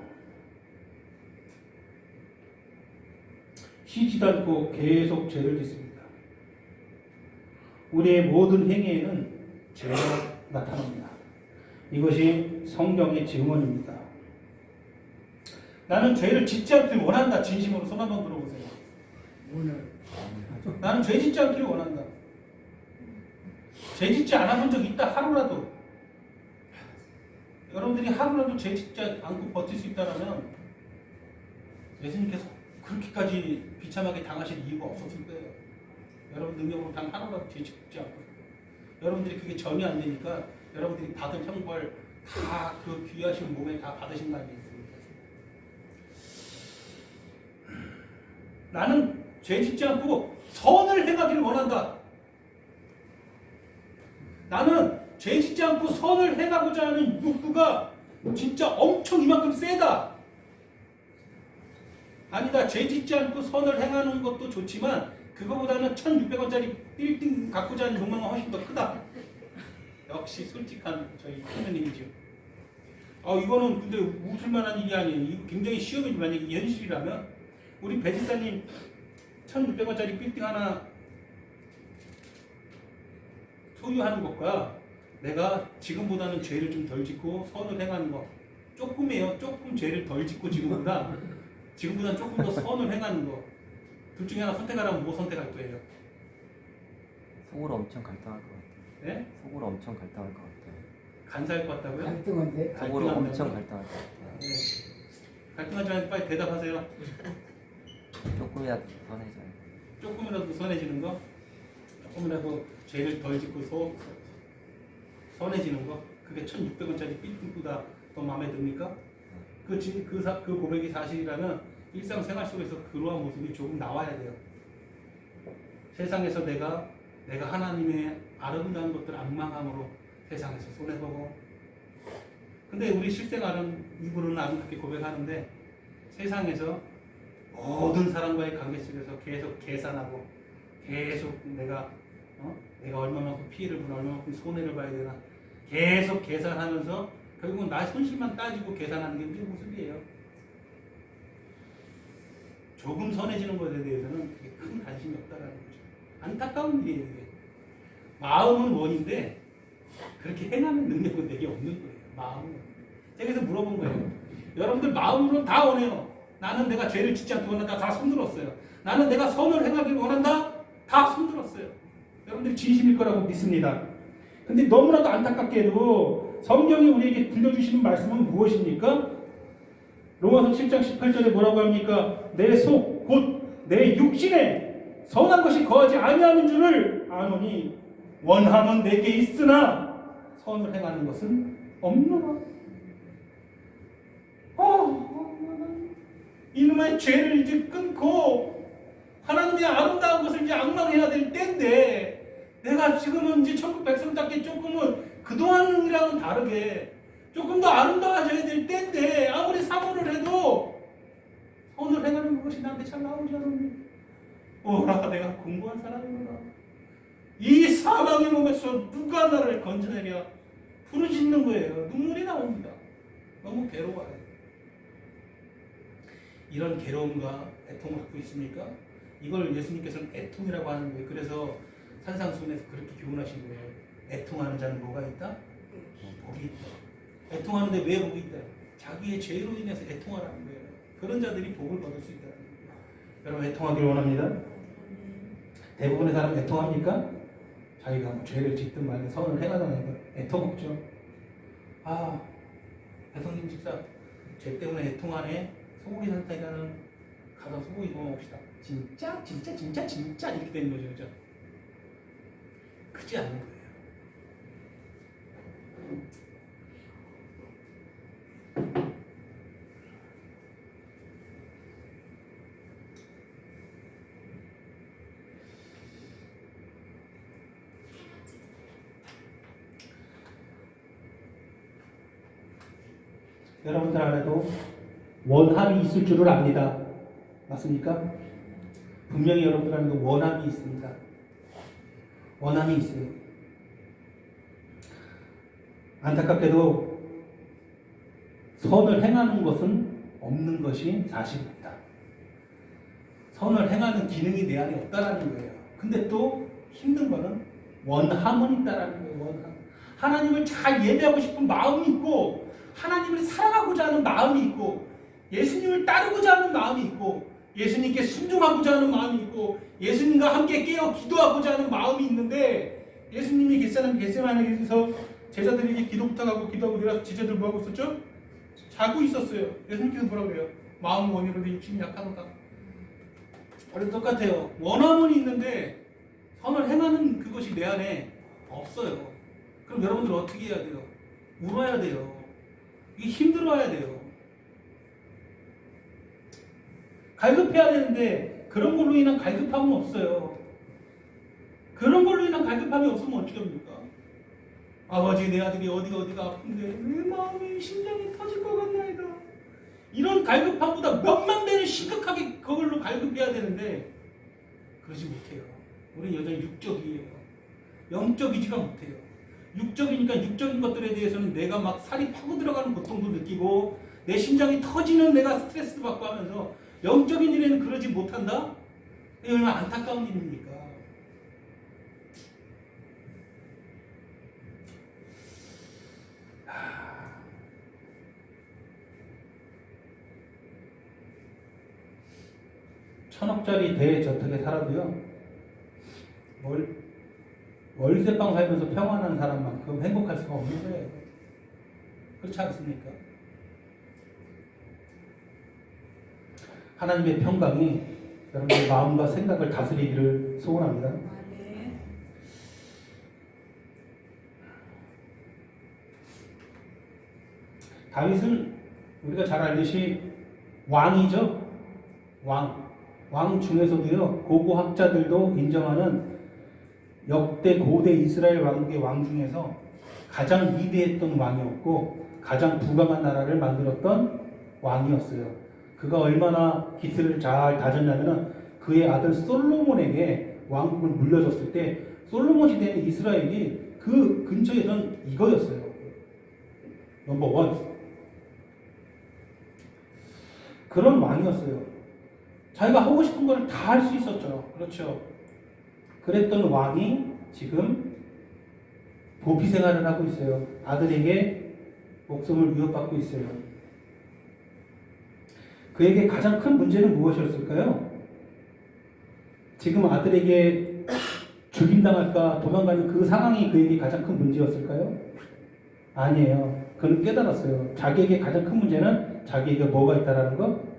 쉬지도 않고 계속 죄를 짓습니다. 우리의 모든 행위에는 죄가 나타납니다. 이것이 성경의 증언입니다. 나는 죄를 짓지 않기를 원한다. 진심으로 손 한번 들어보세요. 나는 죄 짓지 않기를 원한다. 죄 짓지 않아본 적 있다 하루라도. 여러분들이 하루라도 죄 짓지 않고 버틸 수 있다면 예수님께서 그렇게까지 비참하게 당하실 이유가 없었을 거예요. 여러분 능력으로 단 하루라도 죄 짓지 않고 여러분들이 그게 전혀 안 되니까 여러분들이 받을 형벌 다 그 귀하신 몸에 다 받으신 거 아니겠습니까? 나는 죄 짓지 않고 선을 행하기를 원한다. 나는 죄 짓지 않고 선을 행하고자 하는 욕구가 진짜 엄청 이만큼 세다. 아니다. 죄 짓지 않고 선을 행하는 것도 좋지만 그거보다는 1,600원짜리 빌딩 갖고자 하는 욕망은 훨씬 더 크다. 역시 솔직한 저희 선생님이죠. 이거는 근데 웃을 만한 일이 아니에요. 이거 굉장히 시험이 만약에 현실이라면 우리 배지사님 1,600원짜리 빌딩 하나 소유하는 것과 내가 지금보다는 죄를 좀 덜 짓고 선을 행하는 거 조금이에요. 조금 죄를 덜 짓고 지금보다는 조금 더 선을 행하는 거 둘 중에 하나 선택하라면 뭐 선택할 거예요? 속으로 엄청 갈등할 것 같아요. 네? 속으로 엄청 갈등할 것 같아요. 간사할 것 같다고요? 갈등한데? 속으로 엄청 갈등할 것 같아요. 네. 갈등하지 않으면 빨리 대답하세요. 조금이라도 선해져요. 조금이라도 선해지는 거? 조금이라도 죄를 덜 짓고 선해지는 거? 그게 1,600원짜리 빌딩보다 더 마음에 듭니까? 그 고백이 사실이라면 일상생활 속에서 그러한 모습이 조금 나와야 돼요. 세상에서 내가 하나님의 아름다운 것들 악망함으로 세상에서 손해보고 근데 우리 실생활은 입으로는 아름답게 고백하는데 세상에서 모든 사람과의 관계 속에서 계속 계산하고 계속 내가 얼마만큼 피해를 보나 얼마만큼 손해를 봐야 되나 계속 계산하면서 결국은 나 손실만 따지고 계산하는 게 우리 모습이에요. 조금 선해지는 것에 대해서는 그게 큰 관심이 없다라는 거죠. 안타까운 일이에요. 이게. 마음은 원인데 그렇게 행하는 능력은 내게 없는 거예요. 마음은. 제가 그래서 물어본 거예요. 여러분들 마음으로는 다 원해요. 나는 내가 죄를 짓지 않기 원한다. 다 손들었어요. 나는 내가 선을 행하길 원한다. 다 손들었어요. 여러분들이 진심일 거라고 믿습니다. 근데 너무나도 안타깝게도 성경이 우리에게 들려주시는 말씀은 무엇입니까? 로마서 7장 18절에 뭐라고 합니까? 내 속 곧 내 육신에 선한 것이 거하지 아니하는 줄을 아노니 원함은 내게 있으나 선을 행하는 것은 없노라. 이놈의 죄를 이제 끊고 하나님의 아름다운 것을 이제 앙망해야 될 때인데, 내가 지금은 이제 천국 백성답게 조금은 그동안이랑은 다르게 조금 더 아름다워져야 될 때인데, 아무리 사모를 해도 선을 행하는 것이 나한테 잘 나오지 않으니, 오라 내가 공부한 사람이구나. 이 사망의 몸에서 누가 나를 건져내랴 부르짖는 거예요. 눈물이 나옵니다. 너무 괴로워요. 이런 괴로움과 애통을 갖고 있습니까? 이걸 예수님께서는 애통이라고 하는 거예요. 그래서 산상수훈에서 그렇게 교훈하신 거예요. 애통하는 자는 뭐가 있다? 복이 있다. 애통하는데 왜 복이 있다? 자기의 죄로 인해서 애통하라는 거예요. 그런 자들이 복을 받을 수 있다는 거예요. 여러분, 애통하기를 원합니다. 대부분의 사람 애통합니까? 자기가 뭐 죄를 짓든 말든 선을 행하다는 거 애통 없죠. 배성님 집사 죄 때문에 애통하네. 소고기 산타이라는 가서 소고기 구워 먹읍시다. 진짜 이렇게 되는 거죠, 그죠? 크지 않는 거예요. 여러분들 안에도 원함이 있을 줄을 압니다. 맞습니까? 분명히 여러분들 안에도 원함이 있습니다. 원함이 있어요. 안타깝게도 선을 행하는 것은 없는 것이 사실입니다. 선을 행하는 기능이 내 안에 없다라는 거예요. 근데 또 힘든 거는 원함은 있다라는 거예요. 원함. 하나님을 잘 예배하고 싶은 마음이 있고, 하나님을 사랑하고자 하는 마음이 있고, 예수님을 따르고자 하는 마음이 있고, 예수님께 순종하고자 하는 마음이 있고, 예수님과 함께 깨어 기도하고자 하는 마음이 있는데, 예수님이 겟세마네에서 제자들에게 기도 부탁하고 기도하고 내려서 제자들 뭐하고 있었죠? 자고 있었어요. 예수님께서 뭐라고 그래요? 마음은 원이로도 육신이 약하도다. 우리도 똑같아요. 원함은 있는데 선을 행하는 그것이 내 안에 없어요. 그럼 여러분들 어떻게 해야 돼요? 울어야 돼요. 이게 힘들어야 돼요. 갈급해야 되는데 그런 걸로 인한 갈급함은 없어요. 그런 걸로 인한 갈급함이 없으면 어떻게 합니까? 아버지, 내 아들이 어디가 아픈데 내 마음이 심장이 터질 것 같나이다. 이런 갈급함보다 몇만 배는 심각하게 그걸로 갈급해야 되는데 그러지 못해요. 우리는 여전히 육적이에요. 영적이지가 못해요. 육적이니까 육적인 것들에 대해서는 내가 막 살이 파고 들어가는 고통도 느끼고 내 심장이 터지는 내가 스트레스도 받고 하면서, 영적인 일에는 그러지 못한다? 이게 얼마나 안타까운 일입니까? 천억짜리 대저택에 살아도요, 월세방 살면서 평안한 사람만큼 행복할 수가 없는 거예요. 그렇지 않습니까? 하나님의 평강이 여러분의 마음과 생각을 다스리기를 소원합니다. 다윗은 우리가 잘 알듯이 왕이죠. 왕 중에서도요, 고고학자들도 인정하는 역대 고대 이스라엘 왕국의 왕 중에서 가장 위대했던 왕이었고 가장 부강한 나라를 만들었던 왕이었어요. 그가 얼마나 기틀을 잘 다졌냐면은 그의 아들 솔로몬에게 왕국을 물려줬을 때 솔로몬 시대에 이스라엘이 그 근처에선 이거였어요. 넘버원. 그런 왕이었어요. 자기가 하고 싶은 걸 다 할 수 있었죠. 그렇죠. 그랬던 왕이 지금 도피 생활을 하고 있어요. 아들에게 목숨을 위협받고 있어요. 그에게 가장 큰 문제는 무엇이었을까요? 지금 아들에게 죽임당할까 도망가는 그 상황이 그에게 가장 큰 문제였을까요? 아니에요. 그는 깨달았어요. 자기에게 가장 큰 문제는 자기에게 뭐가 있다라는 것?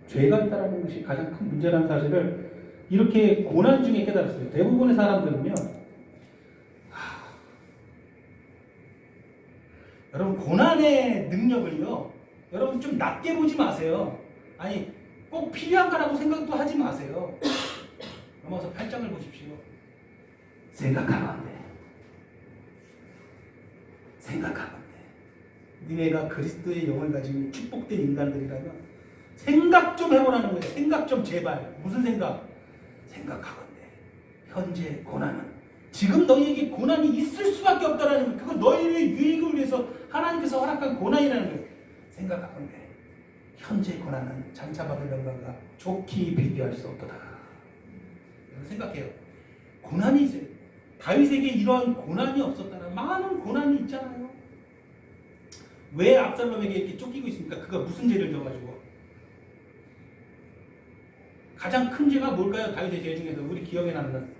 죄가 있다라는 것이 가장 큰 문제라는 사실을 이렇게 고난 중에 깨달았어요. 대부분의 사람들은요, 여러분 고난의 능력을요, 여러분 좀 낮게 보지 마세요. 아니 꼭 필요한 거라고 생각도 하지 마세요. 넘어서 8장을 보십시오. 생각하건대 니네가 그리스도의 영을 가진 축복된 인간들이라면 생각 좀 해보라는 거예요. 생각 좀 제발. 무슨 생각? 생각하건대 현재 고난은, 지금 너희에게 고난이 있을 수밖에 없다라는 거예요. 그건 너희의 유익을 위해서 하나님께서 허락한 고난이라는 거예요. 생각하건대 현재 고난은 장차 받을 영광과 좋게 비교할 수 없도다. 여러분 생각해요. 고난이 있어요. 다윗에게 이러한 고난이 없었다면 많은 고난이 있잖아요. 왜 압살롬에게 이렇게 쫓기고 있습니까? 그가 무슨 죄를 져가지고? 가장 큰 죄가 뭘까요? 다윗의 죄 중에서 우리 기억에 남는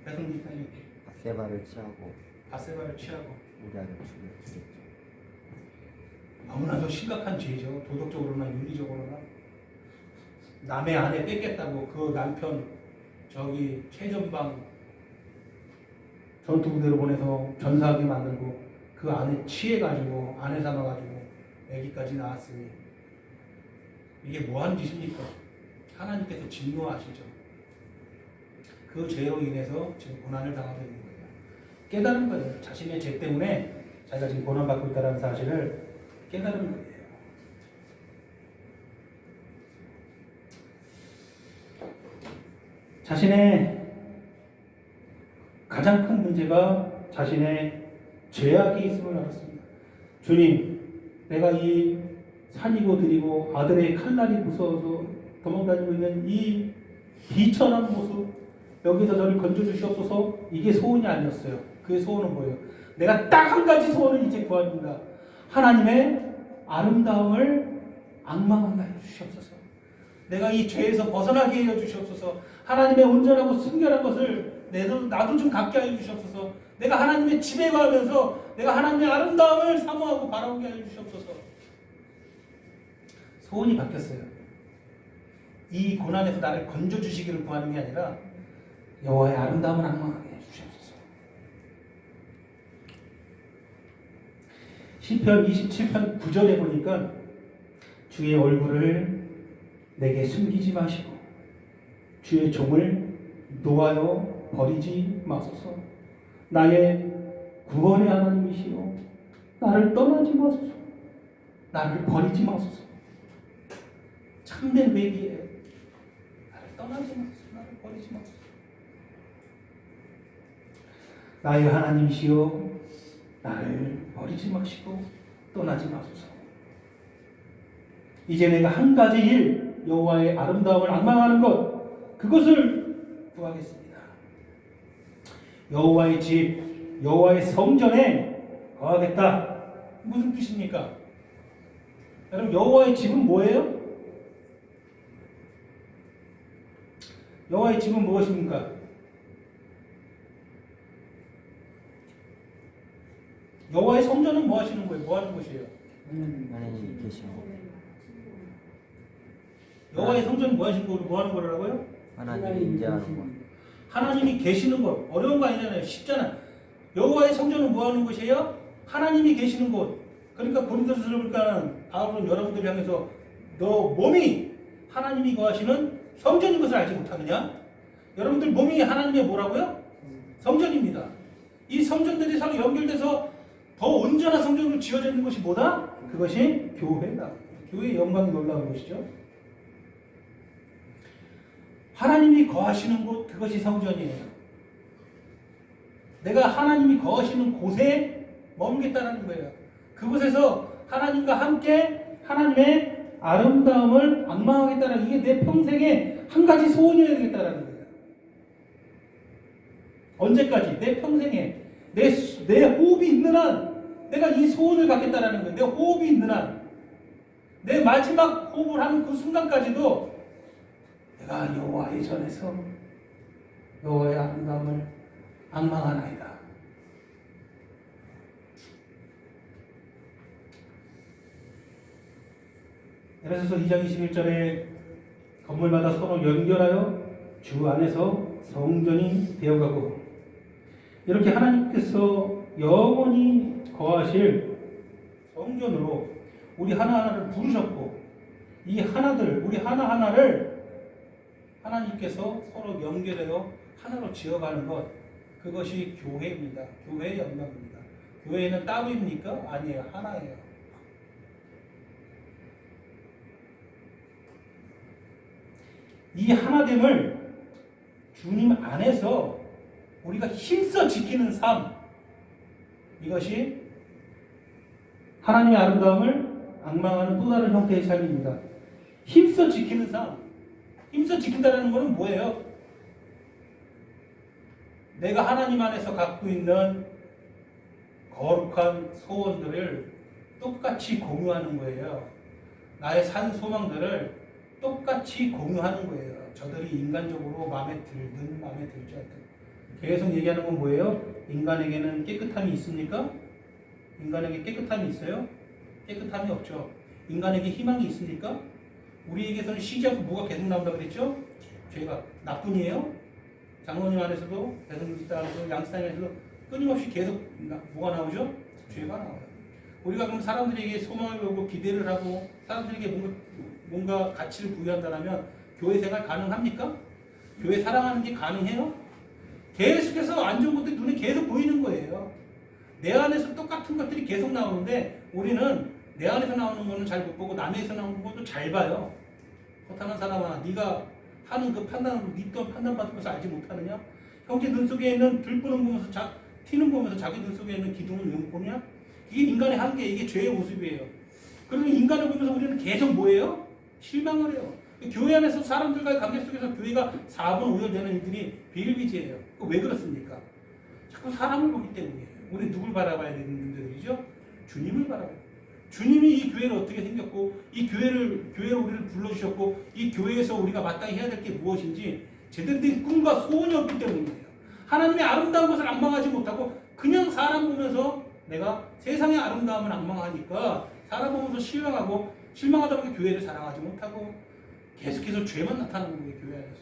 배송기사님 바세바를 취하고 바세바를 취하고 우리아를 죽였죠. 너무나도 심각한 죄죠. 도덕적으로나 윤리적으로나. 남의 아내 뺏겠다고 그 남편 저기 최전방 전투부대로 보내서 전사하게 만들고 그 아내 취해가지고 아내 삼아가지고 아기까지 낳았으니 이게 뭐하는 짓입니까? 하나님께서 진노하시죠. 그 죄로 인해서 지금 고난을 당하고 있는 거예요. 깨달은 거예요. 자신의 죄 때문에 자기가 지금 고난받고 있다는 사실을 깨달은 거예요. 자신의 가장 큰 문제가 자신의 죄악이 있음을 알았습니다. 주님, 내가 이 산이고 들이고 아들의 칼날이 무서워서 도망다니고 있는 이 비천한 모습, 여기서 저를 건져주시옵소서. 이게 소원이 아니었어요. 그의 소원은 뭐예요? 내가 딱 한 가지 소원을 이제 구합니다. 하나님의 아름다움을 악망하게 하여 주시옵소서. 내가 이 죄에서 벗어나게 하여 주시옵소서. 하나님의 온전하고 순결한 것을 나도 좀 갖게 하여 주시옵소서. 내가 하나님의 집에 가면서 내가 하나님의 아름다움을 사모하고 바라보게 하여 주시옵소서. 소원이 바뀌었어요. 이 고난에서 나를 건져주시기를 구하는 게 아니라 여호와의 아름다움을 악망하게 해 주시옵소서. 시편 27편 9절에 보니까 주의 얼굴을 내게 숨기지 마시고 주의 종을 놓아여 버리지 마소서. 나의 구원의 하나님이시여 나를 떠나지 마소서. 나를 버리지 마소서. 참된 회개에 나를 떠나지 마소서. 나를 버리지 마소서. 나의 하나님이시여 나를 버리지 마시고 떠나지 마소서. 이제 내가 한 가지 일, 여호와의 아름다움을 악망하는 것, 그것을 구하겠습니다. 여호와의 집, 여호와의 성전에 거하겠다. 무슨 뜻입니까? 여러분, 여호와의 집은 뭐예요? 여호와의 집은 무엇입니까? 여호와의 성전은 뭐 하시는 거예요? 뭐 하는 것이에요? 하나님이 계시고 여호와의 성전은 뭐 하시는 거고 뭐 하는 거라고요? 하나님이 임재하는 것. 하나님이 계시는 것. 어려운 거 아니잖아요. 쉽잖아요. 여호와의 성전은 뭐 하는 곳이에요? 하나님이 계시는 곳. 그러니까 고린도서를 보니까 바울은 여러분들 향해서 너 몸이 하나님이 거하시는 성전인 것을 알지 못하느냐? 여러분들 몸이 하나님의 뭐라고요? 성전입니다. 이 성전들이 서로 연결돼서 더 온전한 성전으로 지어져 있는 것이 뭐다? 그것이 교회다. 교회의 영광이 놀라운 것이죠. 하나님이 거하시는 곳, 그것이 성전이에요. 내가 하나님이 거하시는 곳에 머물겠다는 거예요. 그곳에서 하나님과 함께 하나님의 아름다움을 악망하겠다는, 이게 내 평생에 한 가지 소원이어야 되겠다는 거예요. 언제까지? 내 평생에 내 호흡이 있는 한 내가 이 소원을 갖겠다는 거예요. 내 호흡이 있는 한, 내 마지막 호흡을 하는 그 순간까지도 내가 여호와의 전에서 여호와의 아름다움을 악망하나이다. 에베소서 2장 21절에 건물마다 서로 연결하여 주 안에서 성전이 되어가고 이렇게 하나님께서 영원히 거하실 성전으로 우리 하나하나를 부르셨고 이 하나들 우리 하나하나를 하나님께서 서로 연결해서 하나로 지어가는 것 그것이 교회입니다. 교회의 영광입니다. 교회는 따로입니까? 아니에요. 하나예요. 이 하나됨을 주님 안에서 우리가 힘써 지키는 삶 이것이 하나님의 아름다움을 앙망하는 또 다른 형태의 삶입니다. 힘써 지키는 삶. 힘써 지킨다는 것은 뭐예요? 내가 하나님 안에서 갖고 있는 거룩한 소원들을 똑같이 공유하는 거예요. 나의 산 소망들을 똑같이 공유하는 거예요. 저들이 인간적으로 마음에 들든 마음에 들지 않든. 계속 얘기하는 건 뭐예요? 인간에게는 깨끗함이 있습니까? 인간에게 깨끗함이 있어요? 깨끗함이 없죠. 인간에게 희망이 있습니까? 우리에게서는 쉬지 않고 뭐가 계속 나온다 그랬죠? 죄가 나뿐이에요? 장로님 안에서도 배송지사에서도 양수장에서도 끊임없이 계속 뭐가 나오죠? 죄가 나와요. 우리가 그럼 사람들에게 소망을 걸고 기대를 하고 사람들에게 뭔가 가치를 부여한다면 교회 생활 가능합니까? 교회 사랑하는 게 가능해요? 계속해서 안 좋은 것들이 눈에 계속 보이는 거예요. 내 안에서 똑같은 것들이 계속 나오는데 우리는 내 안에서 나오는 거는 잘 못 보고 남에서 나오는 것도 잘 봐요. 허탄한 사람아, 네가 하는 그 판단으로 네 또한 판단받은 것을 알지 못하느냐? 형제 눈 속에 있는 들보는 보면서 티는 보면서 자기 눈 속에 있는 기둥을 왜 못 보냐? 이게 인간의 한계, 이게 죄의 모습이에요. 그러면 인간을 보면서 우리는 계속 뭐예요? 실망을 해요. 교회 안에서 사람들과의 관계 속에서 교회가 4분 5열 되는 일들이 비일비재해요. 왜 그렇습니까? 자꾸 사람을 보기 때문이에요. 우리 누굴 바라봐야 되는 분들이죠? 주님을 바라봐요. 주님이 이 교회를 어떻게 생겼고 이 교회에 우리를 불러주셨고 이 교회에서 우리가 마땅히 해야 될 게 무엇인지 제대로 된 꿈과 소원이 없기 때문이에요. 하나님의 아름다운 것을 앙망하지 못하고 그냥 사람 보면서 내가 세상의 아름다움을 앙망하니까 사람 보면서 실망하다 보니까 교회를 사랑하지 못하고 계속해서 죄만 나타나는 거예요. 교회 안에서.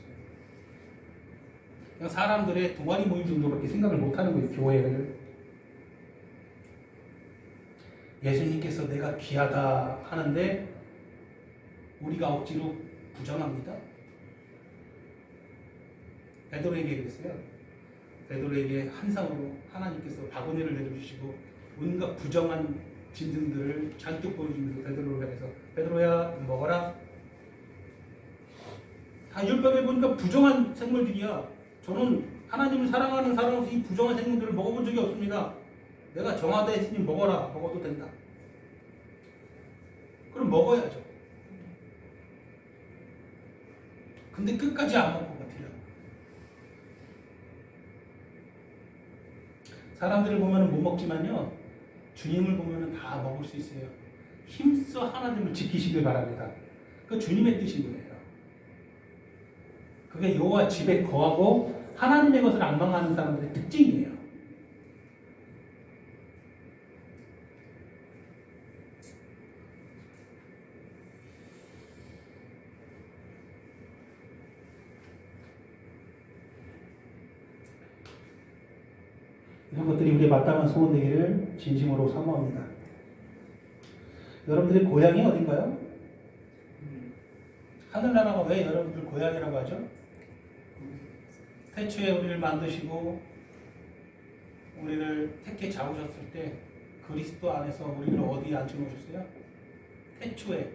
그냥 사람들의 동아리 모임 정도밖에 생각을 못하는 거예요. 교회를. 예수님께서 내가 귀하다 하는데 우리가 억지로 부정합니다. 베드로에게 그랬어요. 베드로에게 한상으로 하나님께서 바구니를 내려주시고 온갖 부정한 짐승들을 잔뜩 보여주면서 베드로를 향해서 베드로야 먹어라. 다 율법에 보니까 부정한 생물들이야. 저는 하나님을 사랑하는 사람으로서 이 부정한 생물들을 먹어본 적이 없습니다. 내가 정하다 했으니 먹어라. 먹어도 된다. 그럼 먹어야죠. 근데 끝까지 안 먹고 버티려고. 사람들을 보면 못 먹지만요. 주님을 보면 다 먹을 수 있어요. 힘써 하나님을 지키시길 바랍니다. 그 주님의 뜻인 거예요. 그게 여호와 집에 거하고 하나님의 것을 앙망하는 사람들의 특징이에요. 이런 것들이 우리의 마땅한 소원 되기를 진심으로 사모합니다. 여러분들의 고향이 어딘가요? 하늘나라가 왜 여러분들 고향이라고 하죠? 태초에 우리를 만드시고 우리를 택해 잡으셨을 때 그리스도 안에서 우리를 어디에 앉혀놓으셨어요? 태초에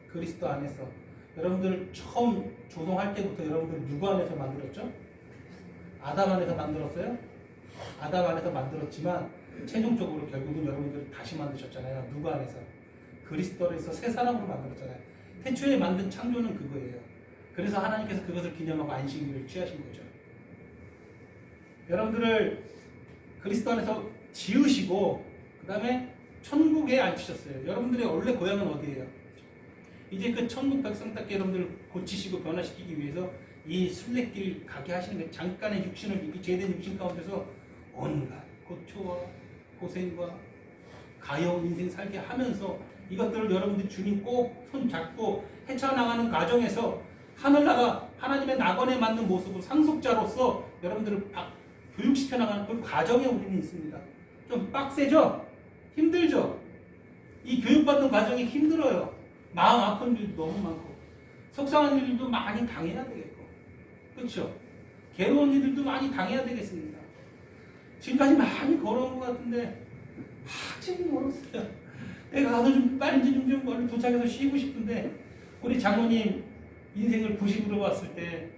그리스도 안에서. 여러분들 처음 조성할 때부터 여러분들 누구 안에서 만들었죠? 아담 안에서 만들었어요? 아담 안에서 만들었지만 최종적으로 결국은 여러분들 다시 만드셨잖아요. 누구 안에서? 그리스도 안에서 새 사람으로 만들었잖아요. 태초에 만든 창조는 그거예요. 그래서 하나님께서 그것을 기념하고 안식일을 취하신 거죠. 여러분들을 그리스도 안에서 지으시고 그 다음에 천국에 앉히셨어요. 여러분들의 원래 고향은 어디예요? 이제 그 천국 백성답게 여러분들을 고치시고 변화시키기 위해서 이 순례길 가게 하시는 게 잠깐의 육신을 입기 죄된 육신 가운데서 온갖 고초와 고생과 가여운 인생 살게 하면서 이것들을 여러분들이 주님 꼭 손잡고 헤쳐나가는 과정에서 하늘나라 하나님의 낙원에 맞는 모습으로 상속자로서 여러분들을 교육시켜 나가는 그 과정에 우리는 있습니다. 좀 빡세죠? 힘들죠? 이 교육받는 과정이 힘들어요. 마음 아픈 일도 너무 많고 속상한 일도 많이 당해야 되겠고 그렇죠? 괴로운 일들도 많이 당해야 되겠습니다. 지금까지 많이 걸어온 것 같은데 아직 멀었어요. 내가 가서 좀 빨리 좀 얼른 도착해서 쉬고 싶은데 우리 장로님 인생을 90으로 봤을 때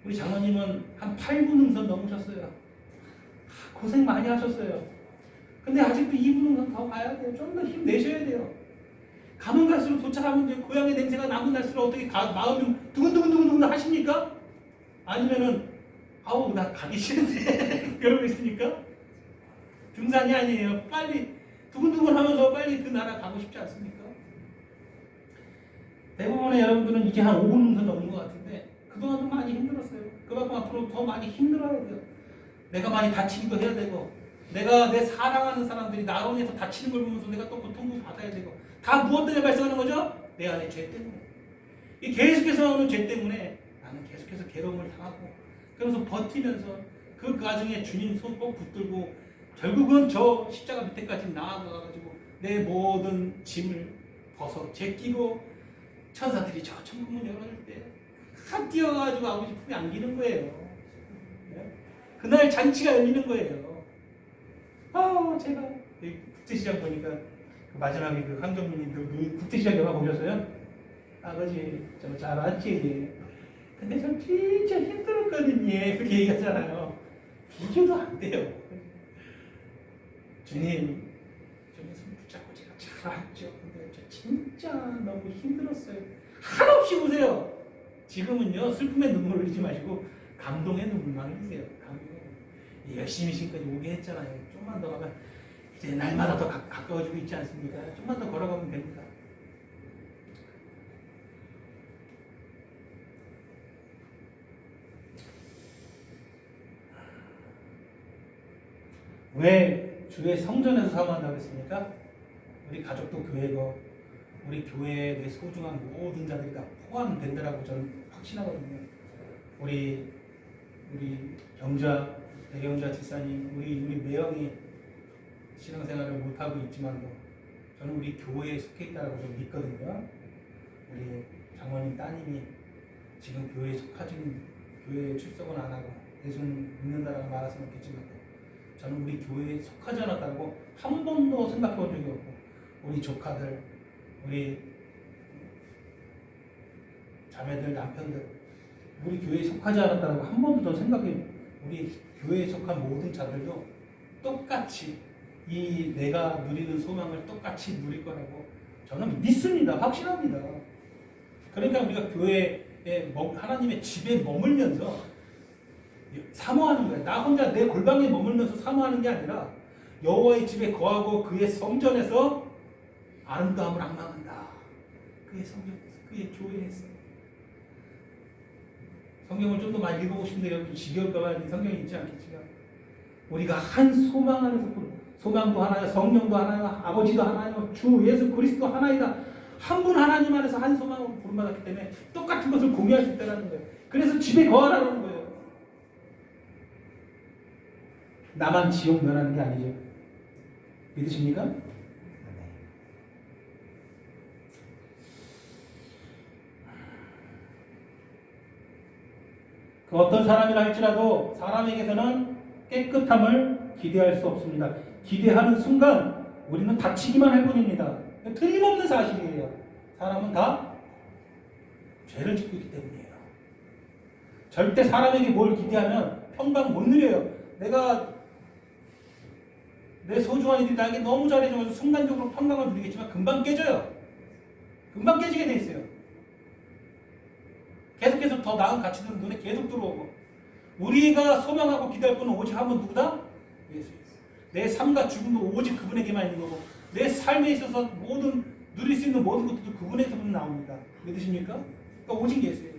우리 장로님은 한 8분 능선 넘으셨어요. 고생 많이 하셨어요. 근데 아직도 2분 능선 더 가야 돼요. 좀 더 힘내셔야 돼요. 가면 갈수록 도착하면 이제 고향의 냄새가 나고 날수록 어떻게 마음이 두근두근두근 하십니까? 아니면은 아우 나 가기 싫은데 그러고 있으니까 등산이 아니에요. 빨리 두근두근 하면서 빨리 그 나라 가고 싶지 않습니까? 대부분의 여러분들은 이제 한 5분 정도 넘은 것 같은데 그동안도 많이 힘들었어요. 그만큼 앞으로 더 많이 힘들어야 돼요. 내가 많이 다치기도 해야 되고 내가 내 사랑하는 사람들이 나로 인해서 다치는 걸 보면서 내가 또 고통도 받아야 되고 다 무엇 때문에 발생하는 거죠? 내 안에 죄 때문에. 이 계속해서 오는 죄 때문에 나는 계속해서 괴로움을 당하고 그러면서 버티면서 그 과정에 주님 손 꼭 붙들고 결국은 저 십자가 밑에까지 나아가가지고 내 모든 짐을 벗어 제끼고 천사들이 저 천국문 열어줄 때 다 뛰어가지고 아버지 품에 안기는 거예요. 그날 잔치가 열리는 거예요. 제가 국제시장 보니까 그 마지막에 그 황정민님 국제시장 영화 보셨어요? 아버지 저 잘 왔지? 근데 저 진짜 힘들었거든요. 그렇게 얘기하잖아요. 비교도 안 돼요. 주님 손 붙잡고 제가 잘 왔죠. 근데 저 진짜 너무 힘들었어요. 한없이 보세요. 지금은요 슬픔의 눈물을 흘리지 마시고 감동의 눈물만 흘리세요. 열심히 지금까지 오게 했잖아요. 좀만 더 가면 이제 날마다 더 가까워지고 있지 않습니까? 좀만 더 걸어가면 됩니다. 왜 주의 성전에서 사모한다고 했습니까? 우리 가족도 교회고 우리 교회에 내 소중한 모든 자들이 다 포함된다라고 저는 확신하거든요. 우리 경자, 대경자 집사님, 우리 매형이 신앙생활을 못하고 있지만도 저는 우리 교회에 속해 있다고 좀 믿거든요. 우리 장모님 따님이 지금 교회에 속하지는 교회에 출석은 안 하고 예수는 믿는다라고 말할 수는 없겠지만 저는 우리 교회에 속하지 않았다고 한 번도 생각해 본 적이 없고 우리 조카들, 우리 자매들, 남편들 우리 교회에 속하지 않았다고 한 번도 더 생각해 우리 교회에 속한 모든 자들도 똑같이 이 내가 누리는 소망을 똑같이 누릴 거라고 저는 믿습니다. 확신합니다. 그러니까 우리가 교회에 하나님의 집에 머물면서 사모하는 거예요. 나 혼자 내 골방에 머물면서 사모하는 게 아니라 여호와의 집에 거하고 그의 성전에서 아름다움을 앙망한다. 그의 성전에서, 그의 교회에서. 성경을 좀 더 많이 읽어보고 싶은데 여러분 지겨울까봐 성경이 있지 않겠지만 우리가 한 소망 안에서 소망도 하나요, 성령도 하나요, 아버지도 하나요, 주 예수 그리스도 하나이다. 한 분 하나님 안에서 한 소망으로 부름받았기 때문에 똑같은 것을 공유할 수 있다는 거예요. 그래서 집에 거하라는 거예요. 나만 지옥 면하는 게 아니죠. 믿으십니까? 그 어떤 사람이라 할지라도 사람에게서는 깨끗함을 기대할 수 없습니다. 기대하는 순간 우리는 다치기만 할 뿐입니다. 틀림없는 사실이에요. 사람은 다 죄를 짓고 있기 때문이에요. 절대 사람에게 뭘 기대하면 평강 못 누려요. 내가 내 소중한 이들이 나에게 너무 잘해줘서 순간적으로 평강을 누리겠지만 금방 깨져요. 금방 깨지게 돼 있어요. 계속해서 더 나은 가치들은 눈에 계속 들어오고 우리가 소망하고 기대할 분은 오직 한 분 누구다? 예수. 내 삶과 죽음도 오직 그분에게만 있는 거고 내 삶에 있어서 모든 누릴 수 있는 모든 것들도 그분에게만 나옵니다. 믿으십니까? 그러니까 오직 예수예요.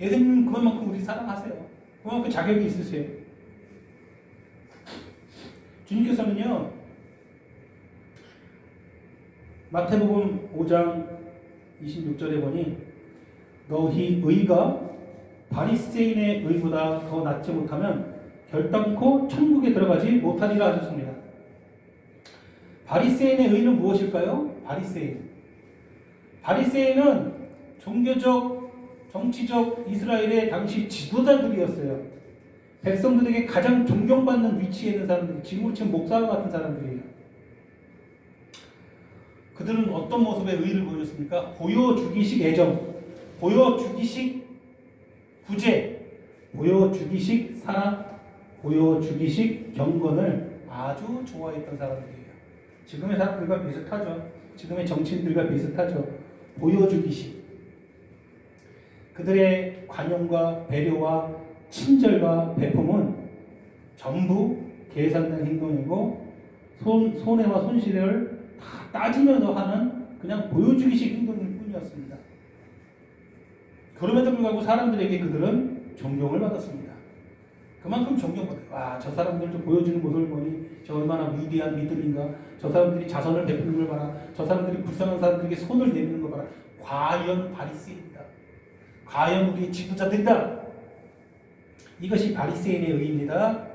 예수님 그만큼 우리 사랑하세요. 그만큼 자격이 있으세요. 주님께서는요 마태복음 5장 26절에 보니 너희 의가 바리새인의 의보다 더 낫지 못하면 결단코 천국에 들어가지 못하리라 하셨습니다. 바리새인의 의는 무엇일까요? 바리새인은 종교적, 정치적 이스라엘의 당시 지도자들이었어요. 백성들에게 가장 존경받는 위치에 있는 사람들이, 지금으로 치면 목사와 같은 사람들이에요. 그들은 어떤 모습의 의를 보였습니까? 보여주기식 애정, 보여주기식 구제, 보여주기식 사랑, 보여주기식 경건을 아주 좋아했던 사람들이에요. 지금의 사람들과 비슷하죠. 지금의 정치인들과 비슷하죠. 보여주기식. 그들의 관용과 배려와 친절과 배품은 전부 계산된 행동이고 손해와 손실을 다 따지면서 하는 그냥 보여주기식 행동일 뿐이었습니다. 그럼에도 불구하고 사람들에게 그들은 존경을 받았습니다. 그만큼 존경받아요. 와, 저 사람들 좀 보여주는 모습을 보니 저 얼마나 위대한 믿음인가. 저 사람들이 자선을 베푸는 걸 봐라. 저 사람들이 불쌍한 사람들에게 손을 내미는 걸 봐라. 과연 바리새인이다. 과연 우리의 지도자들이다. 이것이 바리새인의 의입니다.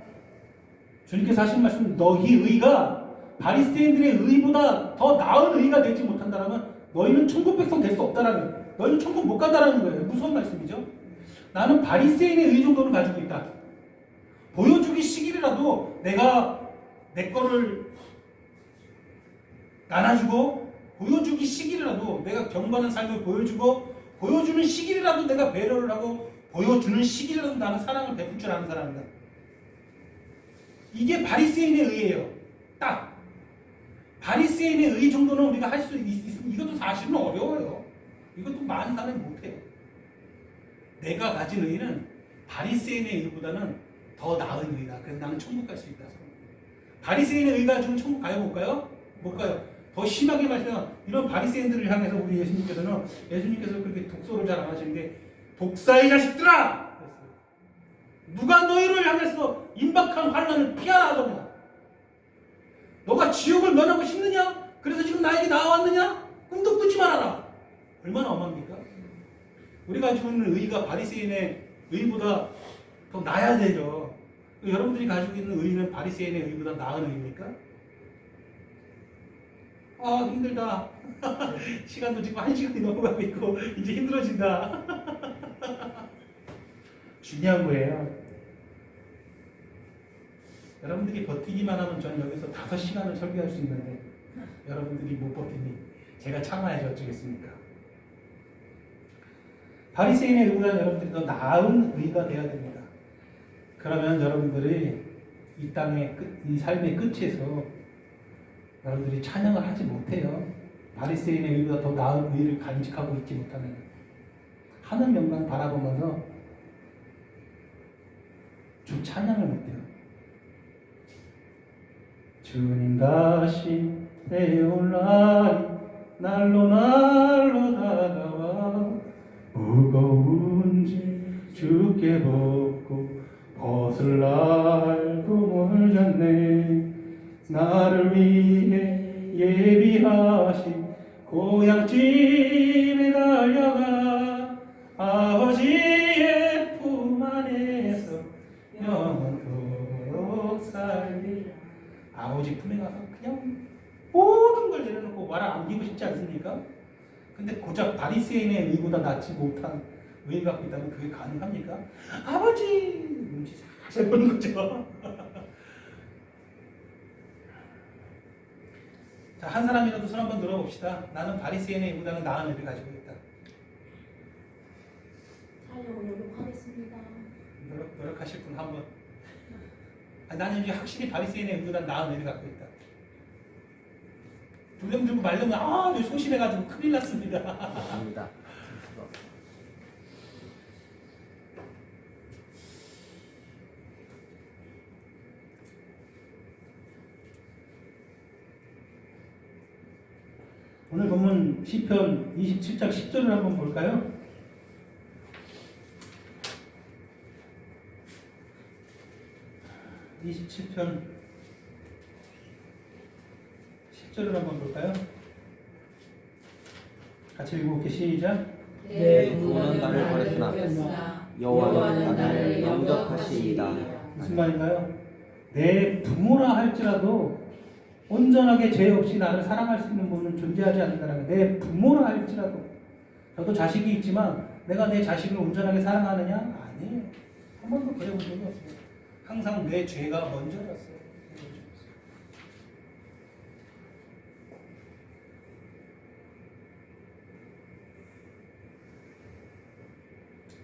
주님께서 하신 말씀, 너희 의가 바리새인들의 의보다 더 나은 의가 되지 못한다면 너희는 천국 백성 될 수 없다라는, 너희는 천국 못 간다라는 거예요. 무서운 말씀이죠. 나는 바리새인의 의 정도를 가지고 있다. 보여주기 시기라도 내가 내 거를 나눠주고, 보여주기 시기라도 내가 경건한 삶을 보여주고, 보여주는 시기라도 내가 배려를 하고, 보여주는 시기라도 나는 사랑을 베풀 줄 아는 사람이다. 이게 바리새인의 의예요. 딱 바리새인의 의 정도는 우리가 할 수 있으면 이것도 사실은 어려워요. 이것도 많은 사람이 못해요. 내가 가진 의는 바리새인의 의보다는 더 나은 의다. 그래서 나는 천국 갈 수 있다. 바리새인의 의가 지금 천국 가요, 못 가요? 못 가요. 더 심하게 말하면 이런 바리새인들을 향해서 우리 예수님께서 그렇게 독소를 잘 안 하시는데, 독사의 자식들아! 누가 너희를 향해서 임박한 환난을 피하라 하더냐? 너가 지옥을 면하고 싶느냐? 그래서 지금 나에게 나왔느냐? 꿈도 꾸지 말아라. 얼마나 엄합니까? 우리가 가지고 있는 의가 바리새인의 의보다 더 나아야 되죠. 여러분들이 가지고 있는 의는 바리새인의 의보다 나은 의입니까? 아, 힘들다. 시간도 지금 1시간이 넘어가고 있고 이제 힘들어진다. 중요한 거예요. 여러분들이 버티기만 하면 저는 여기서 5시간을 설교할 수 있는데 여러분들이 못 버티니 제가 참아야지 어쩌겠습니까? 바리새인의 의보다는 여러분들이 더 나은 의가 되어야 됩니다. 그러면 여러분들이 이 땅의 이 삶의 끝에서 여러분들이 찬양을 하지 못해요. 바리새인의 의보다 더 나은 의를 간직하고 있지 못하면 하늘 영광 바라보면서 주 찬양을 못해요. 주님 다시 내올 날이 날로 다가와 무거운 짐 주께 벗고 벗을 날도 멀잖네. 나를 위해 예비하신 고향집에 달려가 아버지의 품 안에서 영원토록 살리. 아버지 품에 가서 그냥 모든 걸 내려놓고 말을 안기고 싶지 않습니까? 근데 고작 바리새인의 의보다 낫지 못한 의를 갖고 있다면 그게 가능합니까? 아버지! 눈치 살살 보는 거죠. 자, 한 사람이라도 손 한번 들어봅시다. 나는 바리새인의 의보다는 나은 의를 가지고 있다. 하려고 노력하겠습니다. 노력하실 분 한번. 나는 이제 확실히 바리새인의 의보다 나은 의를 갖고 있다. 두 명 들고 말려면 소심해가지고 큰일 났습니다. 감사합니다. 오늘 본문 시편 27장 10절을 한번 볼까요? (27편) 10절을 한번 볼까요? 같이 읽어볼게요. 시작. 내 구원은 나를 버렸으나 여호와는 나를 영접하시이다. 무슨 말인가요? 내 부모라 할지라도 온전하게 죄 없이 나를 사랑할 수 있는 분은 존재하지 않는다는 거예요. 내 부모라 할지라도. 저도 자식이 있지만 내가 내 자식을 온전하게 사랑하느냐? 아니에요. 한 번도 그래본 적이 없어요. 항상 내 죄가 먼저였어요.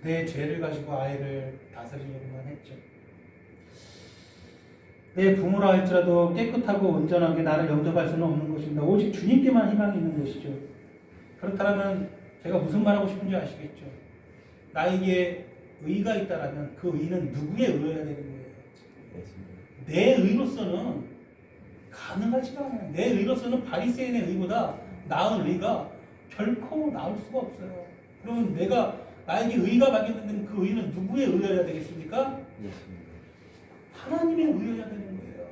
내 죄를 가지고 아이를 다스리려고만 했죠. 내 부모라 할지라도 깨끗하고 온전하게 나를 영접할 수는 없는 것입니다. 오직 주님께만 희망이 있는 것이죠. 그렇다면 제가 무슨 말하고 싶은지 아시겠죠? 나에게 의가 있다라면 그 의는 누구의 의여야 되는 거예요? 내 의로서는 가능하지가 않아요. 내 의로서는 바리새인의 의보다 나은 의가 결코 나올 수가 없어요. 그러면 나에게 의가 발견되는 그 의는 누구의 의여야 되겠습니까? 하나님의 의여야 되는 거예요.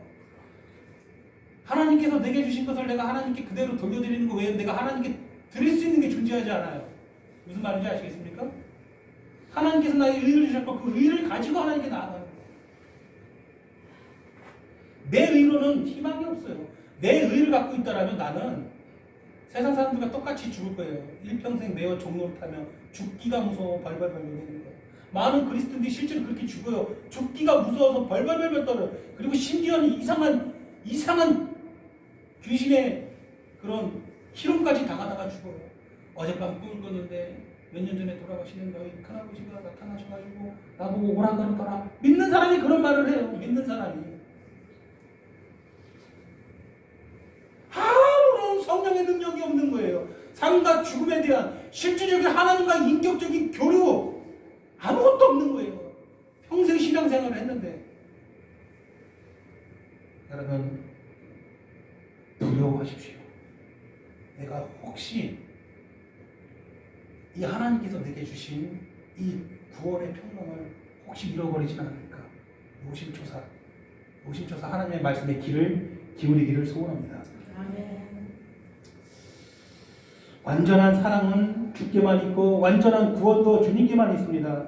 하나님께서 내게 주신 것을 내가 하나님께 그대로 돌려드리는 거 외에 내가 하나님께 드릴 수 있는 게 존재하지 않아요. 무슨 말인지 아시겠습니까? 하나님께서 나에게 의를 주셨고 그 의를 가지고 하나님께 나아가는 거예요. 내 의로는 희망이 없어요. 내 의를 갖고 있다라면 나는 세상 사람들과 똑같이 죽을 거예요. 일평생 매어 종노릇하며 죽기가 무서워 벌벌벌 떨는 거예요. 많은 그리스도인들이 실제로 그렇게 죽어요. 죽기가 무서워서 벌벌벌 떨어요. 그리고 심지어는 이상한 귀신의 그런 희롱까지 당하다가 죽어요. 어젯밤 꿈을 꿨는데 몇 년 전에 돌아가시는 너희 큰아버지가 나타나셔가지고 나보고 오라 그러더라. 믿는 사람이 그런 말을 해요. 믿는 사람이. 아무런 성령의 능력이 없는 거예요. 삶과 죽음에 대한 실질적인 하나님과 인격적인 교류 아무것도 없는 거예요. 평생 신앙생활을 했는데. 여러분 두려워하십시오. 내가 혹시 이 하나님께서 내게 주신 이 구원의 평강을 혹시 잃어버리진 않을까? 노심초사 하나님의 말씀에 귀를 기울이기를 소원합니다. 아멘. 완전한 사랑은 주께만 있고 완전한 구원도 주님께만 있습니다.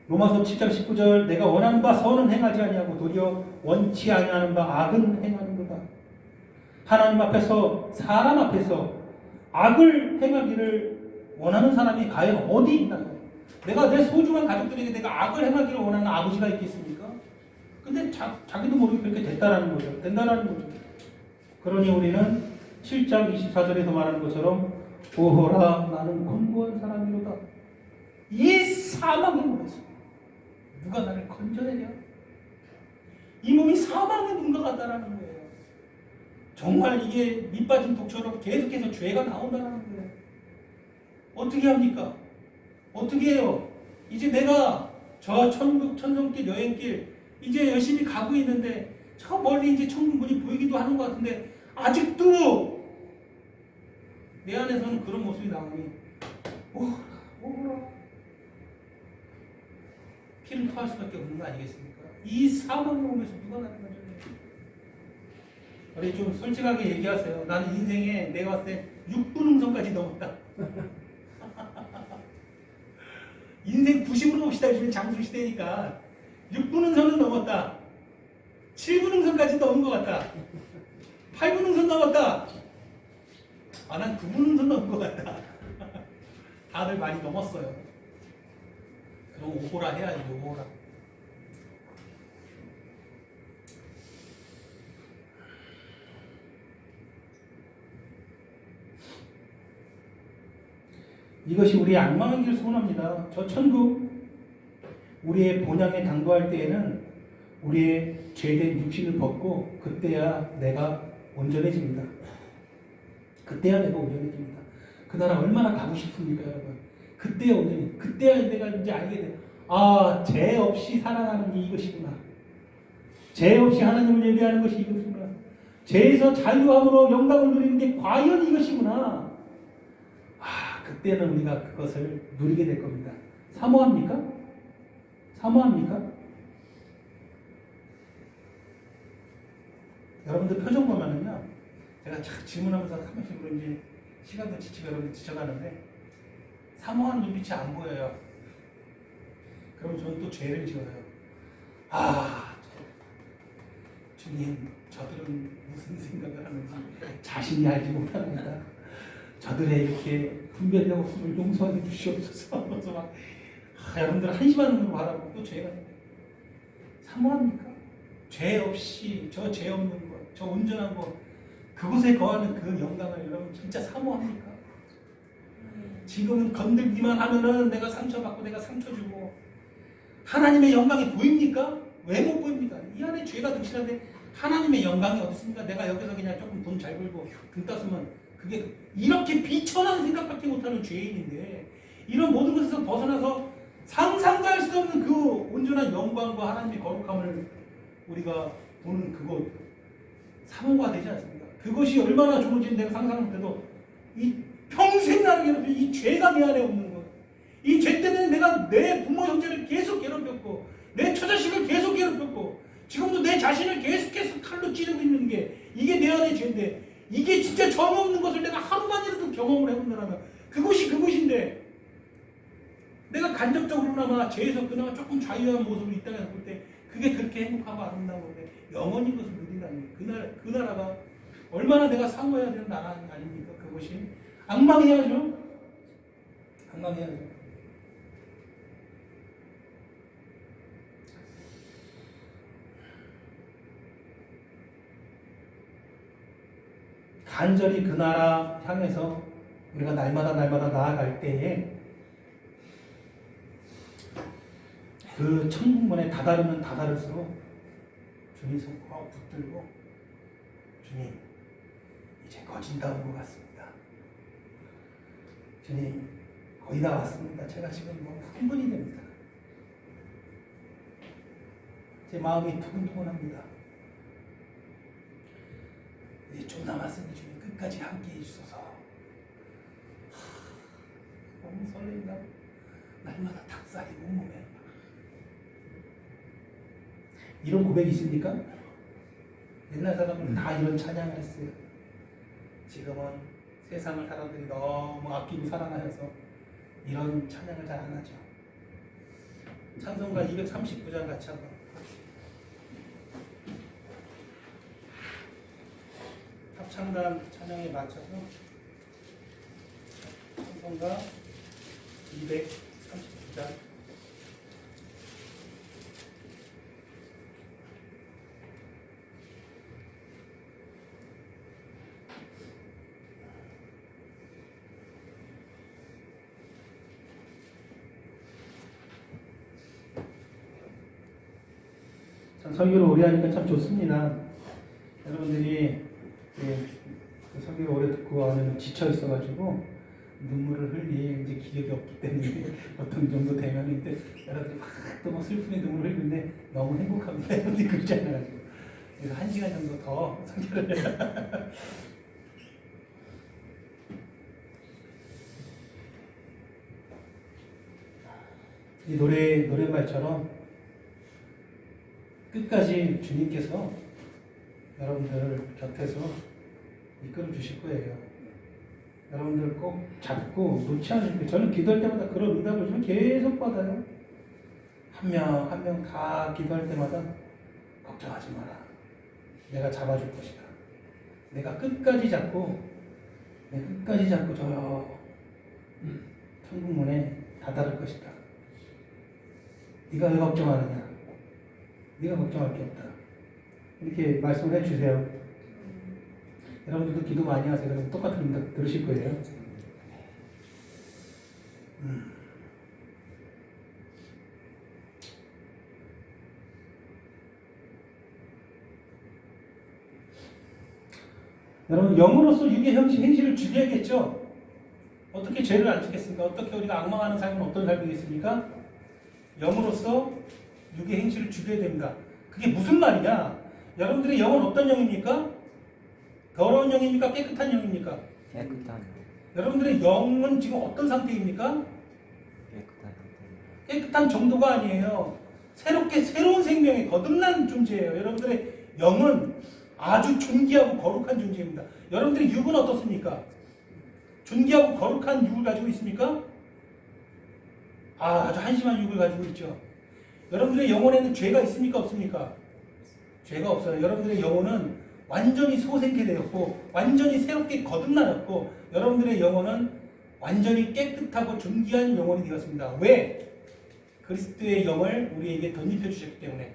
로마서 7장 19절 내가 원하는 바 선은 행하지 아니하고 도리어 원치 아니하는 바 악은 행하는도다. 하나님 앞에서 사람 앞에서 악을 행하기를 원하는 사람이 과연 어디 있나요? 내가 내 소중한 가족들에게 내가 악을 행하기를 원하는 아버지가 있겠습니까? 근데 자기도 모르게 그렇게 된다는 거죠. 그러니 우리는 7장 24절에서 말하는 것처럼 오호라 나는 곤고한 사람이로다. 이 사망의 몸에서 누가 나를 건져내냐? 이 몸이 사망의 눈과 같다라는 거예요. 정말 이게 밑빠진 독처럼 계속해서 죄가 나온다는 거예요. 어떻게 합니까? 어떻게 해요? 이제 내가 저 천국 천성길 여행길 이제 열심히 가고 있는데 저 멀리 이제 천국 문이 보이기도 하는 것 같은데 아직도 내 안에서는 그런 모습이 나오니 오라 피를 토할 수밖에 없는 거 아니겠습니까? 이 사망의 몸에서 누가 나를 건져내요? 우리 좀 솔직하게 얘기하세요. 나는 인생에 내가 봤을 때 6분응선까지 넘었다. 인생 90으로 봅시다. 요즘에 장수 시대니까 6분응선은 넘었다. 7분응선까지 넘은 것 같다. 8분응선 넘었다. 난 9분응선 넘은 것 같다. 다들 많이 넘었어요. 그럼 오호라 해야지. 오호라. 이것이 우리의 악망이길 소원합니다. 저 천국 우리의 본향에 당도할 때에는 우리의 죄된 육신을 벗고 그때야 내가 온전해집니다. 그때야 내가 온전해집니다. 그 나라 얼마나 가고 싶습니까, 여러분? 그때야 온전히. 그때야 내가 이제 알게 돼. 죄 없이 살아가는 게 이것이구나. 죄 없이 하나님을 예배하는 것이 이것이구나. 죄에서 자유함으로 영광을 누리는 게 과연 이것이구나. 그때는 우리가 그것을 누리게 될 겁니다. 사모합니까? 여러분들 표정 보면은요, 제가 질문하면서 한 번씩 그런지 시간도 지치고 여러분들 지쳐가는데 사모하는 눈빛이 안 보여요. 그럼 저는 또 죄를 지어요. 아, 주님, 저들은 무슨 생각을 하는지 자신이 알지 못합니다. 저들의 이렇게 분별력 없음을 용서해 주시옵소서. 그래서 막 여러분들 한심한 눈으로 바라보고 또 죄가 사모합니까? 죄 없이 저 죄 없는 것, 저 온전한 것, 그곳에 거하는 그 영광을 여러분 진짜 사모합니까? 지금은 건들기만 하면은 내가 상처받고 내가 상처 주고 하나님의 영광이 보입니까? 왜 못 보입니까? 이 안에 죄가 등실한데 하나님의 영광이 어디 있습니까? 내가 여기서 그냥 조금 돈 잘 벌고 등 따스면 그게 이렇게 비천한 생각밖에 못하는 죄인인데 이런 모든 것에서 벗어나서 상상도 할 수 없는 그 온전한 영광과 하나님의 거룩함을 우리가 보는 그곳 사모가 되지 않습니까? 그것이 얼마나 좋은지 내가 상상을 못해도 이 평생 나를 괴롭힌 이 죄가 내 안에 없는 것, 이 죄 때문에 내가 내 부모 형제를 계속 괴롭혔고 내 처자식을 계속 괴롭혔고 지금도 내 자신을 계속해서 칼로 찌르고 있는 게 이게 내 안의 죄인데 이게 진짜 정없는 것을 내가 하루만이라도 경험을 해본다면 그것이 그것인데 내가 간접적으로나마 죄에서 그나마 조금 자유한 모습을 이 땅에 볼 때 그게 그렇게 행복하고 아름다운 건데 영원히 그것을 누린다니 그 나라가 얼마나 내가 사모해야 되는 나라 아닙니까? 그것이 앙망해야죠. 앙망해야죠. 간절히 그 나라 향해서 우리가 날마다 나아갈 때에 그 천국문에 다다르면 다다를수록 주님 손 꼭 붙들고 주님 이제 거진다 온 것 같습니다. 주님 거의 다 왔습니다. 제가 지금 너무 흥분이 됩니다. 제 마음이 두근두근합니다. 이제 좀 남았으니 주님 끝까지 함께해 주소서. 너무 설렌다. 날마다 닭살이 온몸에. 이런 고백이 있습니까? 옛날 사람들은 다 이런 찬양을 했어요. 지금은 세상을 사람들이 너무 아끼고 사랑하여서 이런 찬양을 잘 안 하죠. 찬송가 239장 같이 한번. 합창단 찬양에 맞춰서 찬송가 239장. 참 설교를 오래 하니까 참 좋습니다. 여러분들이 그 설교를 오래 듣고 하면 지쳐 있어가지고 눈물을 흘릴 이제 기력이 없기 때문에 어떤 정도 되면 이때 여러분들이 막 슬픔의 눈물을 흘리는데 너무 행복합니다. 여러분들이 그렇지 않아가지고 그래서 1시간 정도 더 설교를 해요. 이 노래말처럼 끝까지 주님께서 여러분들 곁에서 이끌어 주실 거예요. 여러분들 꼭 잡고 놓지 않으실 거예요. 저는 기도할 때마다 그런 응답을 저는 계속 받아요. 한 명 한 명 다 기도할 때마다 걱정하지 마라. 내가 잡아줄 것이다. 내가 끝까지 잡고 저 천국문에 다다를 것이다. 네가 왜 걱정하느냐? 네가 걱정할 게 없다. 이렇게 말씀을 해주세요. 여러분들도 기도 많이 하세요. 그럼 똑같은 응답 들으실 거예요. 여러분 영으로서 육의 행실을 죽여야겠죠. 어떻게 죄를 안 짓겠습니까? 어떻게 우리가 악망하는 삶은 어떤 삶이겠습니까? 영으로서 육의 행실을 죽여야 됩니다. 그게 무슨 말이냐? 여러분들의 영은 어떤 영입니까? 더러운 영입니까? 깨끗한 영입니까? 깨끗한 여러분들의 영은 지금 어떤 상태입니까? 깨끗한 깨끗한 정도가 아니에요. 새로운 생명의 거듭난 존재예요. 여러분들의 영은 아주 존귀하고 거룩한 존재입니다. 여러분들의 육은 어떻습니까? 존귀하고 거룩한 육을 가지고 있습니까? 아주 한심한 육을 가지고 있죠. 여러분들의 영혼에는 죄가 있습니까? 없습니까? 죄가 없어요. 여러분들의 영혼은 완전히 소생케 되었고 완전히 새롭게 거듭나였고 여러분들의 영혼은 완전히 깨끗하고 존귀한 영혼이 되었습니다. 왜? 그리스도의 영을 우리에게 덧입혀 주셨기 때문에.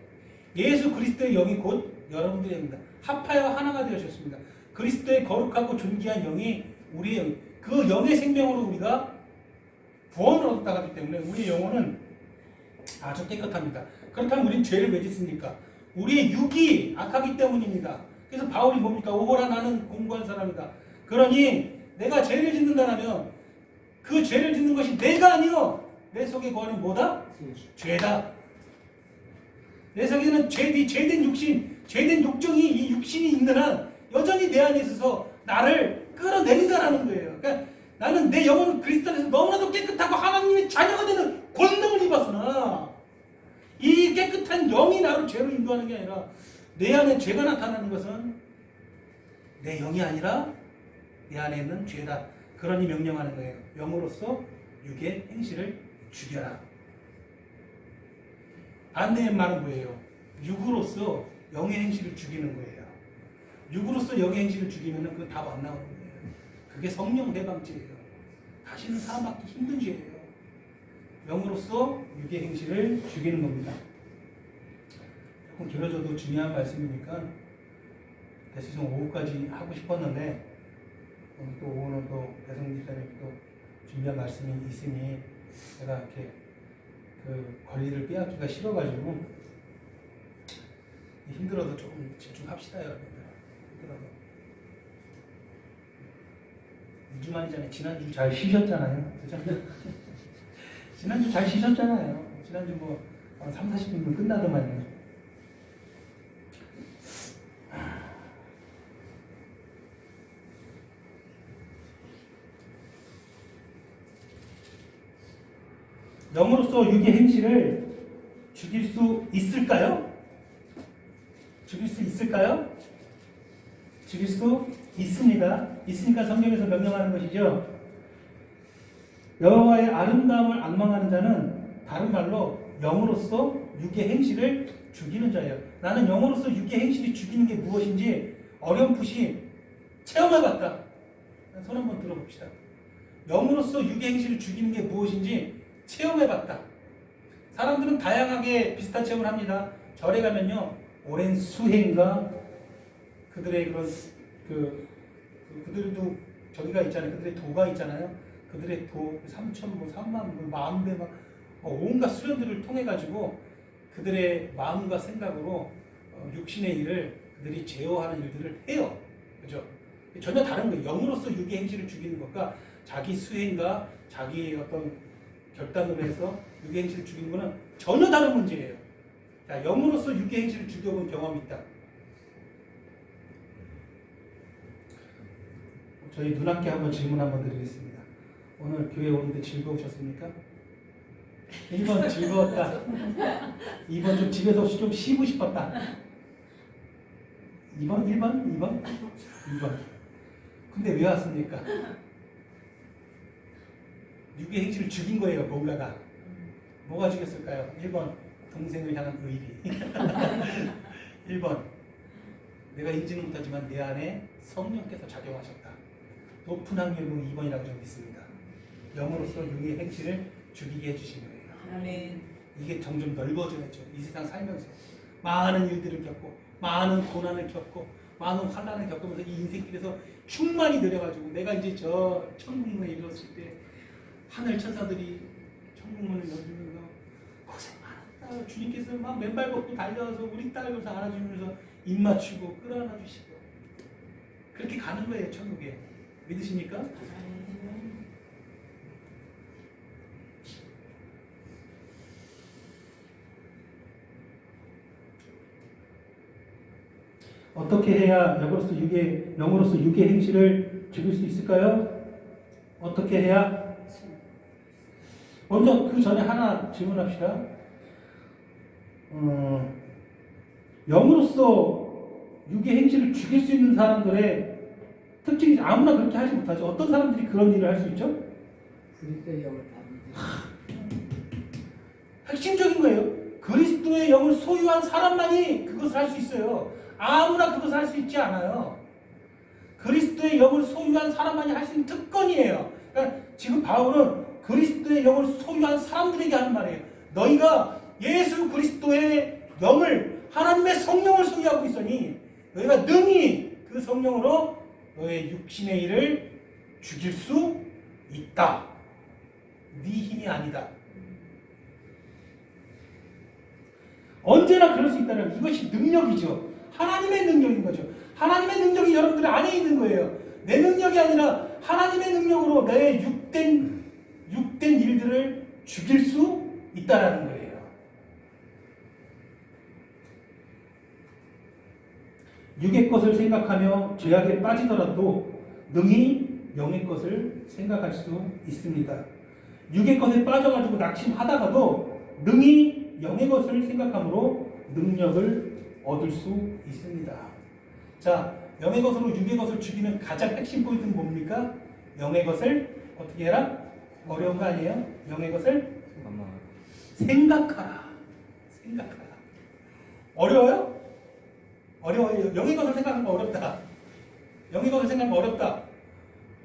예수 그리스도의 영이 곧 여러분들의 영입니다. 합하여 하나가 되어졌습니다. 그리스도의 거룩하고 존귀한 영이 우리의 영, 그 영의 생명으로 우리가 구원을 얻었다기 때문에 우리의 영혼은 아주 깨끗합니다. 그렇다면 우리는 죄를 왜 짓습니까? 우리의 육이 악하기 때문입니다. 그래서 바울이 뭡니까? 오호라 나는 공고한 사람이다. 그러니 내가 죄를 짓는다면 그 죄를 짓는 것이 내가 아니요 내 속에 거하는 뭐다? 죄다. 내 속에는 죄된 육신, 죄된 욕정이 이 육신이 있는 한 여전히 내 안에 있어서 나를 끌어내린다라는 거예요. 그러니까 나는 내 영혼은 그리스도 안에서 너무나도 깨끗하고 하나님의 자녀가 되는 권능을 입었으나 이 깨끗한 영이 나를 죄로 인도하는 게 아니라 내 안에 죄가 나타나는 것은 내 영이 아니라 내 안에 있는 죄다. 그러니 명령하는 거예요. 영으로서 육의 행실을 죽여라. 반대의 말은 뭐예요? 육으로서 영의 행실을 죽이는 거예요. 육으로서 영의 행실을 죽이면 그거 답 안 나오는 거예요. 그게 성령 해방죄예요. 다시는 사함받기 힘든 죄예요. 영으로서 육의 행실을 죽이는 겁니다. 조금 길어져도 중요한 말씀이니까 대충 오후까지 하고 싶었는데 오늘 또 오후는 또 배성 집사님 또 준비한 말씀이 있으니 제가 이렇게 그 권리를 빼앗기가 싫어가지고 힘들어도 조금 집중합시다 여러분들. 힘들어도 2주 만이잖아요. 지난주 잘 쉬셨잖아요. 그죠? 지난주 잘 쉬셨잖아요. 지난주 뭐 3, 40분이면 끝나더만요. 영으로서 육의 행실을 죽일 수 있을까요? 죽일 수 있을까요? 죽일 수 있습니다. 있으니까 성경에서 명령하는 것이죠. 여호와의 아름다움을 앙망하는 자는 다른 말로 영으로서 육의 행실을 죽이는 자예요. 나는 영으로서 육의 행실이 죽이는 게 무엇인지 어렴풋이 체험해봤다. 손 한번 들어봅시다. 영으로서 육의 행실을 죽이는 게 무엇인지 체험해봤다. 사람들은 다양하게 비슷한 체험을 합니다. 절에 가면요, 오랜 수행과 그들의 그런 그들도 저기가 있잖아요. 그들의 도가 있잖아요. 그들의 도 3천 뭐 3만 뭐 마음배 막 온갖 수련들을 통해 가지고 그들의 마음과 생각으로 육신의 일을 그들이 제어하는 일들을 해요. 그죠? 전혀 다른 거예요. 영으로서 육의 행실을 죽이는 것과 자기 수행과 자기 어떤 결단으로 해서 육의 행실을 죽이는 것은 전혀 다른 문제예요. 자, 영으로서 육의 행실을 죽여본 경험이 있다. 저희 누나께 한번 질문 한번 드리겠습니다. 오늘 교회 오는데 즐거우셨습니까? 1번 즐거웠다. 2번 좀 집에서 좀 쉬고 싶었다. 2번? 1번? 2번? 2번. 근데 왜 왔습니까? 육의 행실을 죽인 거예요, 뭔가가. 뭐가 죽였을까요? 1번, 동생을 향한 의리. 1번, 내가 인지는 못하지만 내 안에 성령께서 작용하셨다. 높은 확률로 2번이라고 좀 믿습니다. 영으로서 육의 행실을 죽이게 해주신 거예요. 아멘. 이게 점점 넓어져야죠. 이 세상 살면서 많은 일들을 겪고 많은 고난을 겪고 많은 환난을 겪으면서 이 인생길에서 충만이 내려가지고 내가 이제 저 천국문에 이르렀을 때 하늘 천사들이 천국문을 열면서 고생 많았다. 주님께서 막 맨발 걷고 달려와서 우리 딸면서 안아주면서 입 맞추고 끌어안아 주시고 그렇게 가는 거예요, 천국에. 믿으십니까? 어떻게 해야 영으로서 육의 행실을 죽일 수 있을까요? 어떻게 해야? 먼저 그 전에 하나 질문합시다. 영으로서 육의 행실을 죽일 수 있는 사람들의 특징이 아무나 그렇게 하지 못하죠. 어떤 사람들이 그런 일을 할 수 있죠? 그리스도의 영을 받는 핵심적인 거예요. 그리스도의 영을 소유한 사람만이 그것을 할 수 있어요. 아무나 그것을 할 수 있지 않아요. 그리스도의 영을 소유한 사람만이 할 수 있는 특권이에요. 그러니까 지금 바울은 그리스도의 영을 소유한 사람들에게 하는 말이에요. 너희가 예수 그리스도의 영을, 하나님의 성령을 소유하고 있으니 너희가 능히 그 성령으로 너의 육신의 일을 죽일 수 있다. 네 힘이 아니다. 언제나 그럴 수 있다는, 이것이 능력이죠. 하나님의 능력인 거죠. 하나님의 능력이 여러분들 안에 있는 거예요. 내 능력이 아니라 하나님의 능력으로 내 육된 일들을 죽일 수 있다라는 거예요. 육의 것을 생각하며 죄악에 빠지더라도 능히 영의 것을 생각할 수 있습니다. 육의 것에 빠져가지고 낙심하다가도 능히 영의 것을 생각함으로 능력을 얻을 수 있습니다. 자, 영의 것으로 육의 것을 죽이는 가장 핵심 포인트는 뭡니까? 영의 것을 어떻게 해라? 어려운 거 아니에요? 영의 것을 생각하라. 생각하라. 어려워요? 어려워요. 영의 것을 생각하는 거 어렵다. 영의 것을 생각하는 거 어렵다.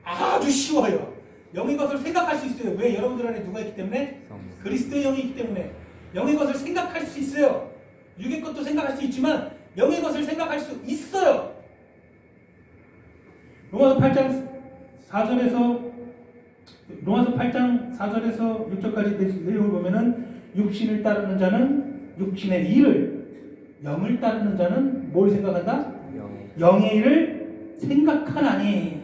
아주 쉬워요. 영의 것을 생각할 수 있어요. 왜? 여러분들 안에 누가 있기 때문에? 그리스도의 영이 있기 때문에. 영의 것을 생각할 수 있어요. 육의 것도 생각할 수 있지만 영의 것을 생각할 수 있어요. 로마서 8장 4절에서 6절까지 내용을 보면은 육신을 따르는 자는 육신의 일을, 영을 따르는 자는 뭘 생각한다? 영의 일을 생각하나니.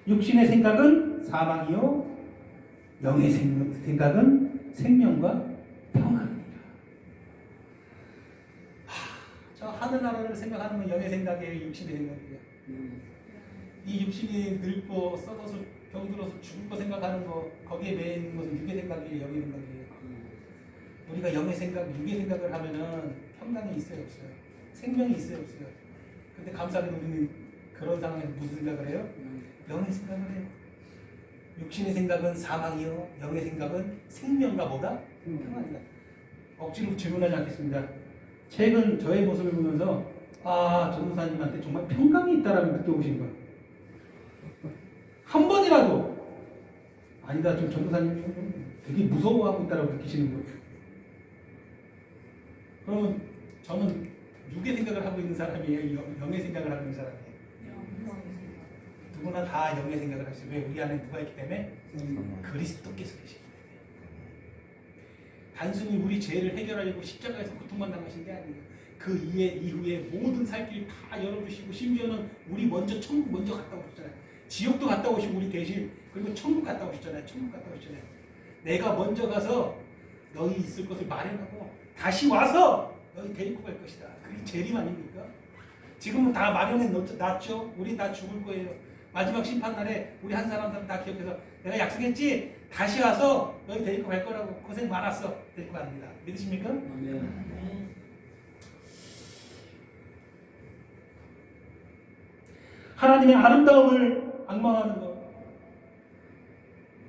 육신의 생각은 사망이요 영의 생각은 생명과 평안입니다. 저 하늘나라를 생각하는 건 영의 생각이에요, 육신의 생각이에요. 이 육신이 늙고 썩어서 병들어서 죽을 거 생각하는 거, 거기에 매여 있는 것은 육의 생각이에요, 영의 생각이에요. 우리가 영의 생각, 육의 생각을 하면은 평강이 있어요, 없어요? 생명이 있어요, 없어요? 근데 감사하게도 우리는 그런 상황에서 무슨 생각을 해요? 영의 생각을 해요. 육신의 생각은 사망이요, 영의 생각은 생명과 뭐다? 평안이다. 억지로 질문하지 않겠습니다. 최근 저의 모습을 보면서 전도사님한테 정말 평강이 있다라고 느껴보신 거예요. 한 번이라도 아니다, 좀 전도사님이 되게 무서워하고 있다라고 느끼시는 거예요. 그러면 저는 육의 생각을 하고 있는 사람이에요, 영의 생각을 하고 있는 사람이에요? 누구나 다 영의 생각을 할 수 있어요. 왜? 우리 안에 누가 있기 때문에? 그리스도께서 계시기 때문에. 단순히 우리 죄를 해결하려고 십자가에서 고통만 당하신 게 아니에요. 그 이후에 모든 살 길 다 열어주시고, 심지어는 우리 먼저 천국 먼저 갔다 오셨잖아요. 지옥도 갔다 오시고 우리 대신, 그리고 천국 갔다 오셨잖아요. 천국 갔다 오셨잖아요. 내가 먼저 가서 너희 있을 것을 마련하고 다시 와서 너희 데리고 갈 것이다. 그게 재림 아닙니까? 지금은 다 마련해 놨죠. 우리 다 죽을 거예요. 마지막 심판날에 우리 한 사람 다 기억해서 내가 약속했지? 다시 와서 너희 데리고 갈 거라고. 고생 많았어. 데리고 갑니다. 믿으십니까? 네. 하나님의 아름다움을 악망하는 것.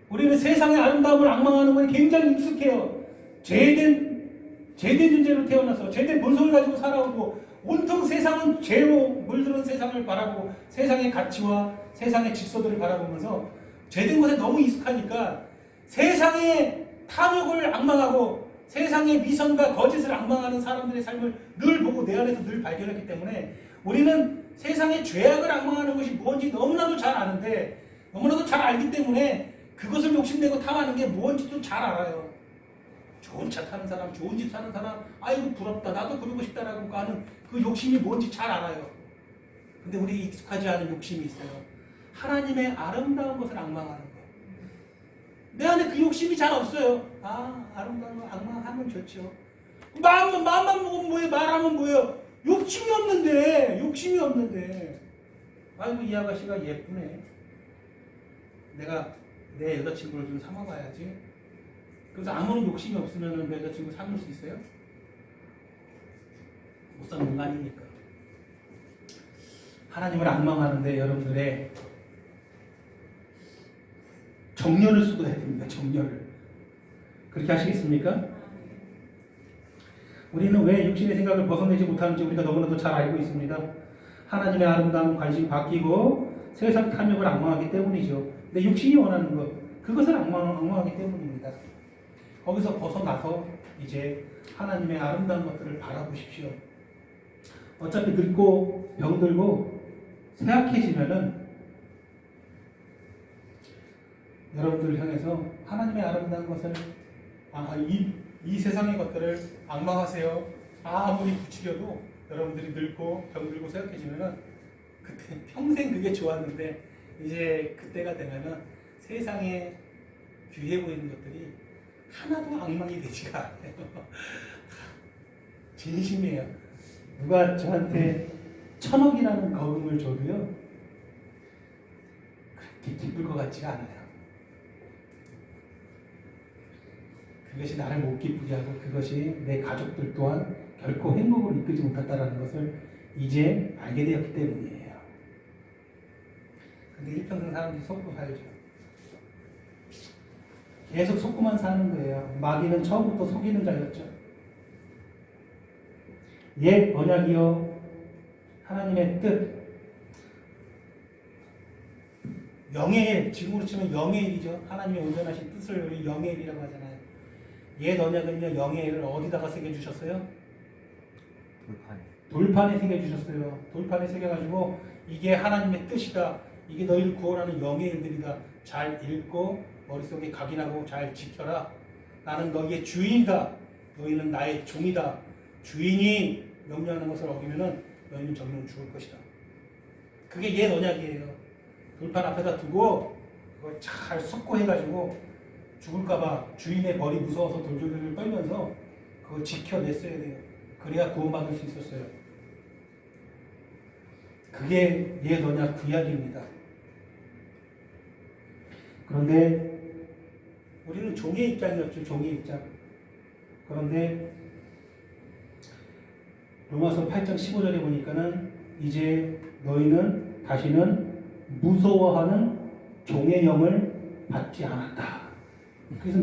우리는 세상의 아름다움을 악망하는 것에 굉장히 익숙해요. 죄된 존재로 태어나서 죄된 본성을 가지고 살아오고, 온통 세상은 죄로 물들은 세상을 바라보고, 세상의 가치와 세상의 질서들을 바라보면서 죄된 것에 너무 익숙하니까 세상의 탐욕을 악망하고 세상의 미선과 거짓을 악망하는 사람들의 삶을 늘 보고 내 안에서 늘 발견했기 때문에 우리는 세상의 죄악을 악망하는 것이 뭔지 너무나도 잘 아는데, 너무나도 잘 알기 때문에 그것을 욕심내고 탐하는 게 뭔지도 잘 알아요. 좋은 차 타는 사람, 좋은 집 사는 사람, 아이고 부럽다, 나도 그러고 싶다라고 하는 그 욕심이 뭔지 잘 알아요. 근데 우리 익숙하지 않은 욕심이 있어요. 하나님의 아름다운 것을 악망하는 거. 내 안에 그 욕심이 잘 없어요. 아름다운 거 악망하면 좋죠. 마음만 먹으면 뭐예요? 말하면 뭐예요? 욕심이 없는데. 아이고, 이 아가씨가 예쁘네. 내가 내 여자친구를 좀 삼아봐야지. 그래서 아무런 욕심이 없으면 내 여자친구 삼을 수 있어요? 못 삼는 거 아닙니까? 하나님을 악망하는데 여러분들의 정열을 수도해야 됩니다. 정열을. 그렇게 하시겠습니까? 우리는 왜 육신의 생각을 벗어내지 못하는지 우리가 너무나도 잘 알고 있습니다. 하나님의 아름다운 관심 바뀌고 세상 탐욕을 악망하기 때문이죠. 근데 육신이 원하는 것, 그것을 악망하기 때문입니다. 거기서 벗어나서 이제 하나님의 아름다운 것들을 바라보십시오. 어차피 늙고 병들고 쇠약해지면은 여러분들을 향해서 하나님의 아름다운 것을 이 세상의 것들을 악망하세요. 아무리 부추겨도 여러분들이 늙고 병들고 쇠약해지면은 그때 평생 그게 좋았는데 이제 그때가 되면은 세상에 귀해 보이는 것들이 하나도 악망이 되지가 않아요. 진심이에요. 누가 저한테 1,000억이라는 거금을 줘도요 그렇게 기쁠 것 같지가 않아요. 그것이 나를 못 기쁘게 하고 그것이 내 가족들 또한 결코 행복으로 이끌지 못한다는 것을 이제 알게 되었기 때문이에요. 근데 일평생 사람들이 속고 살죠. 계속 속고만 사는 거예요. 마귀는 처음부터 속이는 자였죠. 옛 언약이요 하나님의 뜻 영의 일, 지금으로 치면 영의 일이죠. 하나님의 온전하신 뜻을 우리 영의 일이라고 하잖아요. 옛 언약은요 영의 일을 어디다가 새겨주셨어요? 돌판에 새겨주셨어요. 돌판에 새겨가지고 이게 하나님의 뜻이다, 이게 너희를 구원하는 영의 일들이다, 잘 읽고 머릿속에 각인하고 잘 지켜라. 나는 너희의 주인이다, 너희는 나의 종이다. 주인이 명령하는 것을 어기면은 너희는 정령 죽을 것이다. 그게 옛 언약이에요. 돌판 앞에다 두고 그걸 잘 숙고해가지고 죽을까봐 주인의 벌이 무서워서 돌돌돌 떨면서 그걸 지켜냈어야 돼요. 그래야 구원받을 수 있었어요. 그게 옛 언약 구약입니다. 그런데 우리는 종의 입장이었죠. 종의 입장. 그런데 로마서 8장 15절에 보니까는 이제 너희는 다시는 무서워하는 종의 영을 받지 않았다. 그래서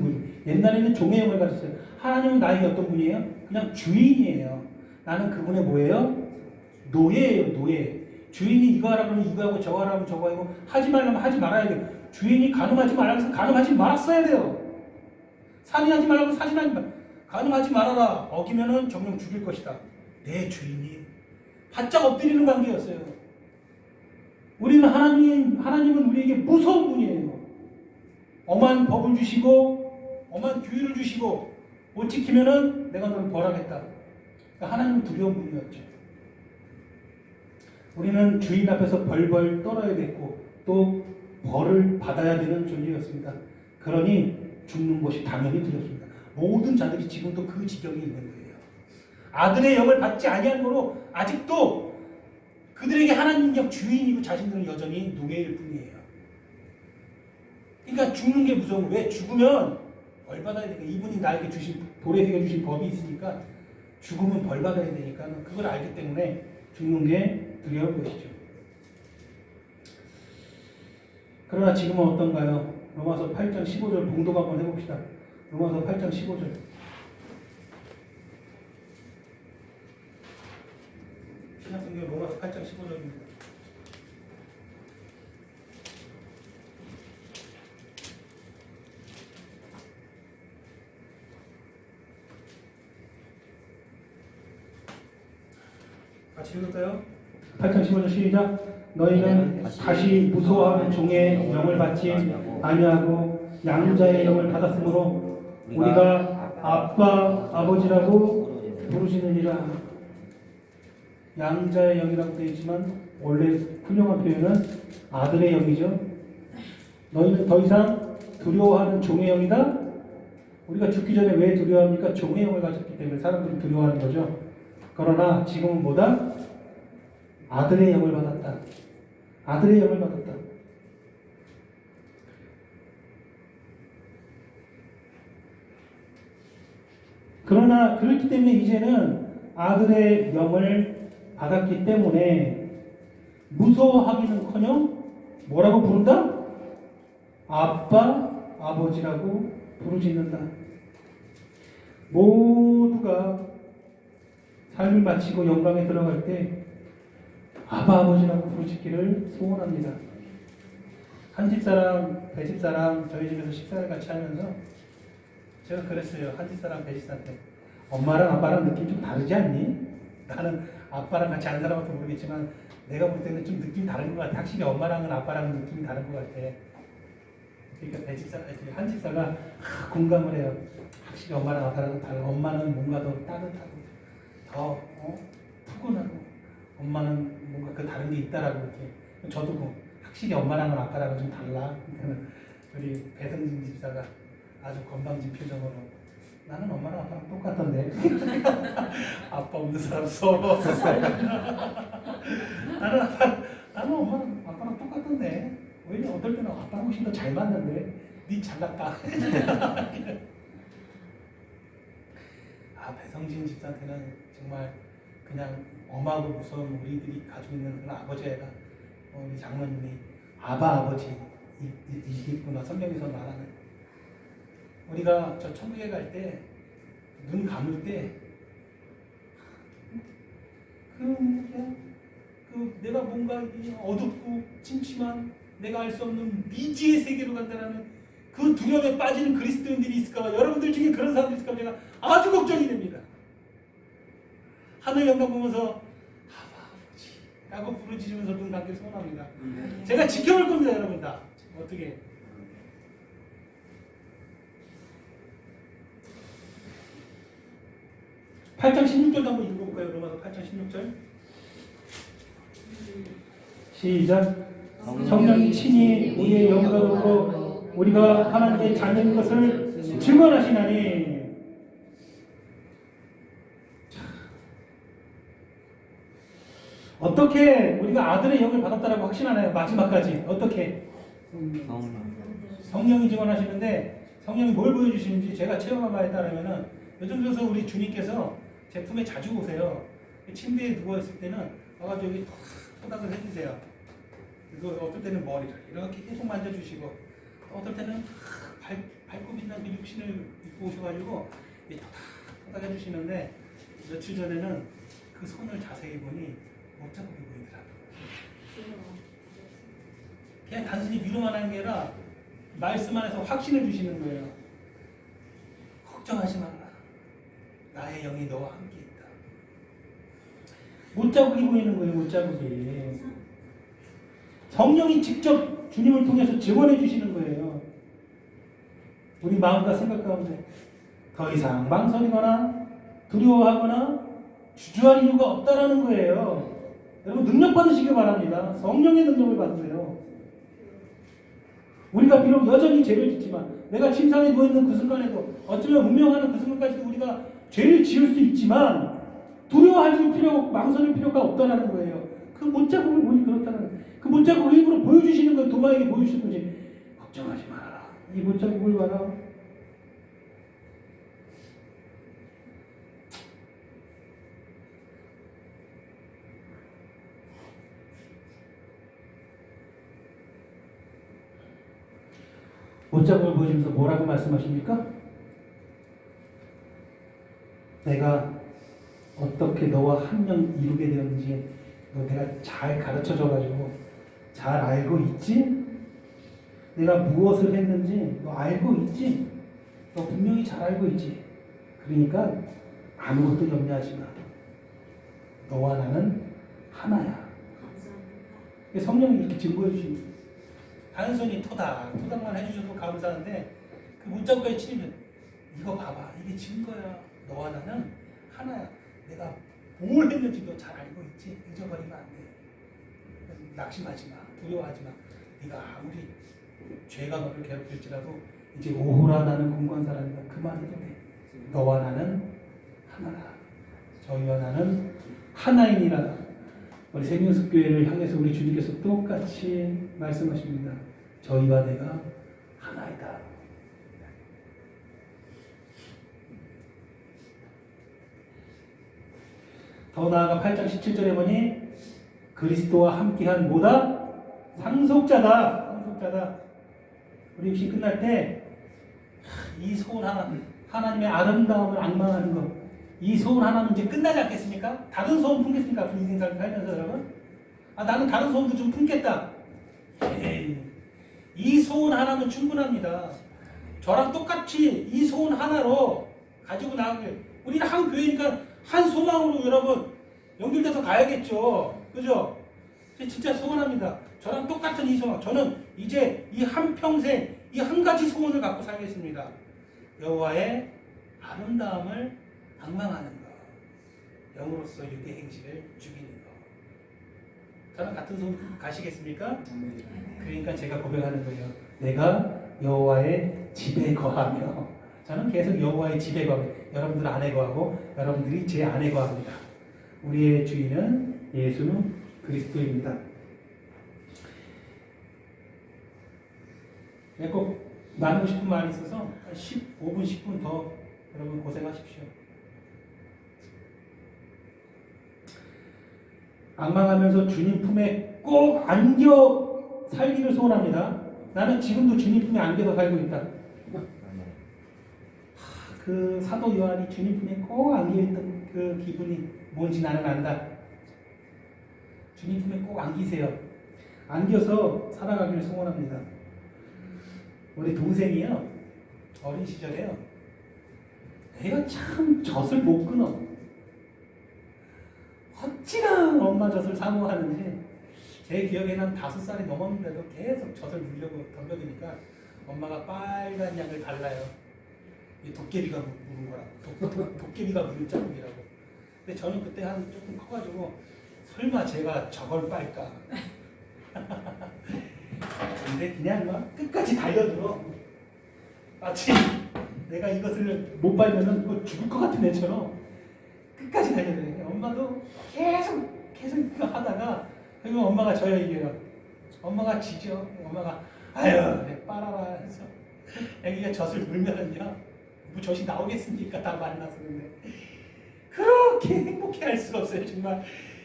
옛날에는 종의 영을 가졌어요. 하나님은 나에게 어떤 분이에요? 그냥 주인이에요. 나는 그분의 뭐예요? 노예예요. 노예. 주인이 이거 하라 그러면 이거 하고 저거 하라면 저거 하고 하지 말라면 하지 말아야 돼요. 주인이 간음하지 말라고 해서 간음하지 말았어야 돼요. 살인하지 말라고 살인하지 말. 간음하지 말아라. 어기면은 정령 죽일 것이다. 내 주인이 바짝 엎드리는 관계였어요. 우리는 하나님은 우리에게 무서운 분이에요. 엄한 법을 주시고 엄한 규율을 주시고 못 지키면은 내가 너를 벌하겠다. 그러니까 하나님은 두려운 분이었죠. 우리는 주인 앞에서 벌벌 떨어야 됐고 또 벌을 받아야 되는 존재였습니다. 그러니 죽는 것이 당연히 두렵습니다. 모든 자들이 지금도 그 지경에 있는 거예요. 아들의 영을 받지 아니한 거로 아직도 그들에게 하나님적 주인이고 자신들은 여전히 노예일 뿐이에요. 그러니까 죽는 게 무서운 거예요. 왜? 죽으면 벌 받아야 되니까. 이분이 나에게 주신 돌에 새겨 주신 법이 있으니까 죽으면 벌 받아야 되니까 그걸 알기 때문에 죽는 게 두려운 것이죠. 그러나 지금은 어떤가요? 로마서 8장 15절 봉독 한번 해봅시다. 로마서 8장 15절. 신약성경 로마서 8장 15절입니다. 같이 읽을까요? 8장 15절 시작. 너희는 다시 무서워하는 종의 영을 받지 아니하고 양자의 영을 받았으므로 우리가 아빠 아버지라고 부르시느니라. 양자의 영이라고 되어 있지만 원래 훌륭한 표현은 아들의 영이죠. 너희는 더 이상 두려워하는 종의 영이다. 우리가 죽기 전에 왜 두려워합니까? 종의 영을 가졌기 때문에 사람들이 두려워하는 거죠. 그러나 지금은 뭐다? 아들의 영을 받았다. 아들의 영을 받았다. 그러나 그렇기 때문에 이제는 아들의 영을 받았기 때문에 무서워하기는커녕 뭐라고 부른다? 아빠, 아버지라고 부르짖는다. 모두가 삶을 마치고 영광에 들어갈 때 아바 아버지라고 부르짖기를 소원합니다. 한 집사람, 배 집사람 저희 집에서 식사를 같이 하면서 제가 그랬어요. 한 집사람, 배 집사한테 엄마랑 아빠랑 느낌 좀 다르지 않니? 나는 아빠랑 같이 안 살아봐서 모르겠지만 내가 볼 때는 좀 느낌이 다른 것 같아. 확실히 엄마랑은 아빠랑은 느낌이 다른 것 같아. 그러니까 배 집사, 한 집사가 공감을 해요. 확실히 엄마랑 아빠랑은 달라. 엄마는 뭔가 더 따뜻하고 더 푸근하고 엄마는 뭔가 그 다른 게 있다라고 이렇게. 저도 확실히 엄마랑은 아빠랑은 좀 달라. 그러니까 우리 배성진 집사가 아주 건방진 표정으로 나는 엄마랑 아빠랑 똑같던데. 아빠 없는 사람 서러워. 나는 엄마랑 아빠랑 똑같던데. 왜냐 어떨 때는 아빠랑 훨씬 더 잘 맞는데. 니 잘났다. 배성진 집사한테는 정말 그냥 엄하고 무서운 우리들이 가지고 있는 그런 아버지애가 우리 장로님이 아바 아버지 이겠구나. 성경에서 말하는 우리가 저 천국에 갈 때 눈 감을 때 내가 뭔가 어둡고 침침한 내가 알 수 없는 미지의 세계로 간다는 그 두려움에 빠지는 그리스도인들이 있을까? 여러분들 중에 그런 사람들이 있을까? 제가 아주 걱정이 됩니다. 하늘 영광 보면서 아버지 라고 부르짖으면서 눈 감길 소원합니다. 제가 지켜볼 겁니다. 여러분 다 어떻게 8장 16절도 한번 읽어볼까요? 로마서 8장 16절 시작. 성령이 친히 우리의 영광으로 우리가 하나님의 자녀인 것을 증언하시나니. 어떻게 우리가 아들의 영을 받았다라고 확신하나요? 마지막까지 어떻게? 성령이 증언하시는데 성령이 뭘 보여주시는지 제가 체험한 바에 따르면은 요즘 들어서 우리 주님께서 제 품에 자주 오세요. 침대에 누워있을 때는 와가지고 여기 토닥을 해주세요. 그리고 어떨 때는 머리를 이렇게 계속 만져주시고 어떨 때는 밝고 빛난 그 육신을 입고 오셔가지고 토닥 해주시는데 며칠 전에는 그 손을 자세히 보니 못자국이 보이더라고요. 그냥 단순히 위로만 하는 게 아니라 말씀 안에서 확신을 주시는 거예요. 걱정하지 말라. 나의 영이 너와 함께 있다. 못자국이 보이는 거예요. 못자국이. 성령이 직접 주님을 통해서 증언해 주시는 거예요. 우리 마음과 생각 가운데 더 이상 망설이거나 두려워하거나 주저할 이유가 없다라는 거예요. 여러분 능력 받으시길 바랍니다. 성령의 능력을 받으세요. 우리가 비록 여전히 죄를 짓지만 내가 침상에 누워있는 그 순간에도 어쩌면 운명하는 그 순간까지도 우리가 죄를 지을 수 있지만 두려워할 필요, 망설일 필요가 없다라는 거예요. 그 못자국을 보니 그렇다는 그 못자국을 일부러 보여주시는 걸 도마에게 보여주시는 거지. 걱정하지 말아라. 이 못자국을 봐라. 못자국을 보여주면서 뭐라고 말씀하십니까? 내가 어떻게 너와 함령 이루게 되었는지 너 내가 잘 가르쳐줘가지고 잘 알고 있지? 내가 무엇을 했는지 너 알고 있지? 너 분명히 잘 알고 있지? 그러니까 아무것도 염려하지 마. 너와 나는 하나야. 성령이 이렇게 증거해 주십니다. 단순히 토닥만 해주셔도 감사한데 그 문자국까지 치면 이거 봐봐. 이게 증거야. 너와 나는 하나야. 내가 뭘 했는지 너 잘 알고 있지? 잊어버리면 안 돼. 낙심하지 마. 두려워하지 마. 네가 아무리 죄가 너를 괴롭힐지라도 이제 오호라 나는 공고한 사람이다. 그만해도 돼. 너와 나는 하나라. 저희와 나는 하나이니라. 우리 생명숲교회를 향해서 우리 주님께서 똑같이 말씀하십니다. 저희와 내가 하나이다. 더 나아가 8장 17절에 보니 그리스도와 함께한 뭐다? 상속자다. 상속자다. 우리 육신 끝날 때 이 소원 하나님의 아름다움을 악망하는 것, 이 소원 하나면 이제 끝나지 않겠습니까? 다른 소원 품겠습니까? 앞으로 인생 살면서 여러분? 나는 다른 소원도 좀 품겠다. 에이, 이 소원 하나면 충분합니다. 저랑 똑같이 이 소원 하나로 가지고 나가게. 우리는 한 교회니까 한 소망으로 여러분 연결돼서 가야겠죠. 그죠? 진짜 소원합니다. 저랑 똑같은 이 소원. 저는 이제 이 한평생 이 한 가지 소원을 갖고 살겠습니다. 여호와의 아름다움을 방망하는 것. 영으로서 유대 행실을 죽이는 것. 저랑 같은 소원 가시겠습니까? 그러니까 제가 고백하는 거예요. 내가 여호와의 집에 거하며. 저는 계속 여호와의 집에 거하며. 여러분들 안에 거하고 여러분들이 제 안에 거합니다. 우리의 주인은 예수 그리스도입니다. 꼭 나누고 싶은 말이 있어서 한 15분, 10분 더 여러분 고생하십시오. 앙망하면서 주님 품에 꼭 안겨 살기를 소원합니다. 나는 지금도 주님 품에 안겨서 살고 있다. 그 사도 요한이 주님 품에 꼭 안겨있던 그 기분이 뭔지 나는 안다. 주님 품에 꼭 안기세요. 안겨서 살아가기를 소원합니다. 우리 동생이요, 어린 시절에요, 내가 참 젖을 못 끊어. 어찌나 엄마 젖을 사모하는지. 제 기억에는 5살이 넘었는데도 계속 젖을 물려고 덤벼드니까 엄마가 빨간 약을 발라요. 이 도깨비가 물은 거라고. 도깨비가 물은 자국이라고. 근데 저는 그때 한 조금 커가지고 설마 제가 저걸 빨까. 근데 그냥 막 끝까지 달려들어. 마치 내가 이것을 못 빨면은 뭐 죽을 것 같은 애처럼 끝까지 달려들어요. 엄마도 계속 그거 하다가 그리고 엄마가 저요 이겨요. 엄마가 지죠. 엄마가 아유 빨아라 해서 애기가 젖을 물면은요, 뭐 젖이 나오겠습니까? 다 만났었는데 그렇게 행복해할 수가 없어요. 정말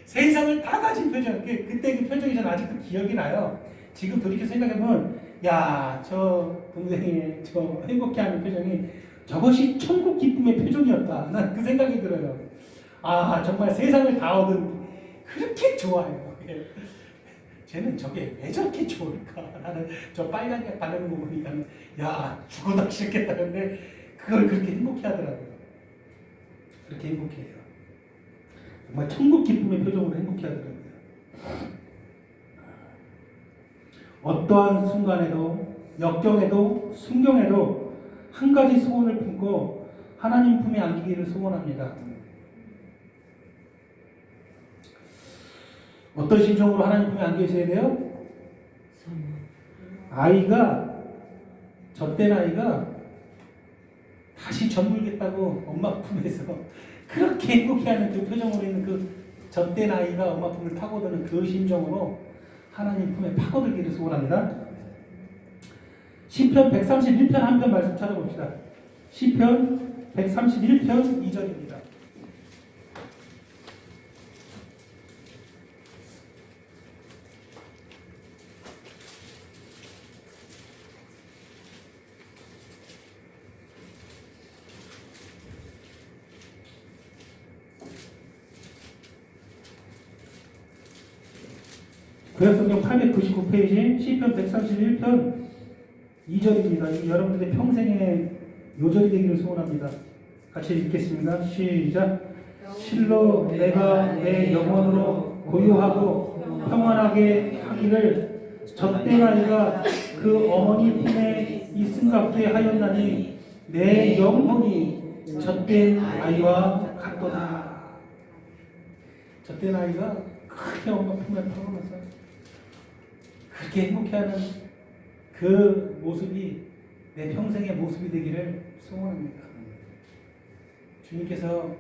세상을 다 가진 표정. 그때 그 표정이 저는 아직도 기억이 나요. 지금 돌이켜 생각해보면 야, 저 동생의 저 행복해하는 표정이 저것이 천국 기쁨의 표정이었다. 난 그 생각이 들어요. 아, 정말 세상을 다 얻은 그렇게 좋아요. 쟤는 저게 왜 저렇게 좋을까? 나는 저 빨간 약 바르는 거 보니까 야, 죽어도 싫겠다는데 그걸 그렇게 행복해하더라고요. 그렇게 행복해해요. 정말 천국 기쁨의 표정으로 행복해하더라고요. 어떠한 순간에도, 역경에도, 순경에도 한 가지 소원을 품고 하나님 품에 안기기를 소원합니다. 어떤 심정으로 하나님 품에 안겨 있어야 돼요? 아이가, 젖된 아이가 다시 젖 물겠다고 엄마 품에서 그렇게 행복해하는 그 표정으로 있는 그 젖된 아이가 엄마 품을 파고드는 그 심정으로 하나님 품에 파고들기를 소원합니다. 시편 131편 한 편 말씀 찾아봅시다. 시편 131편 2절입니다. 구약성경 899페이지 시편 131편 2절입니다. 여러분들의 평생의 요절이 되기를 소원합니다. 같이 읽겠습니다. 시작. 실로 내가 내 영혼으로 고요하고 평안하게 하기를 젖된 아이가 그 어머니 품에 있음같게 하였나니 내 영혼이 젖된 아이와 같도다. 젖된 아이가 크게 엄마 품에 파고나서 그렇게 행복해하는 그 모습이 내 평생의 모습이 되기를 소원합니다. 주님께서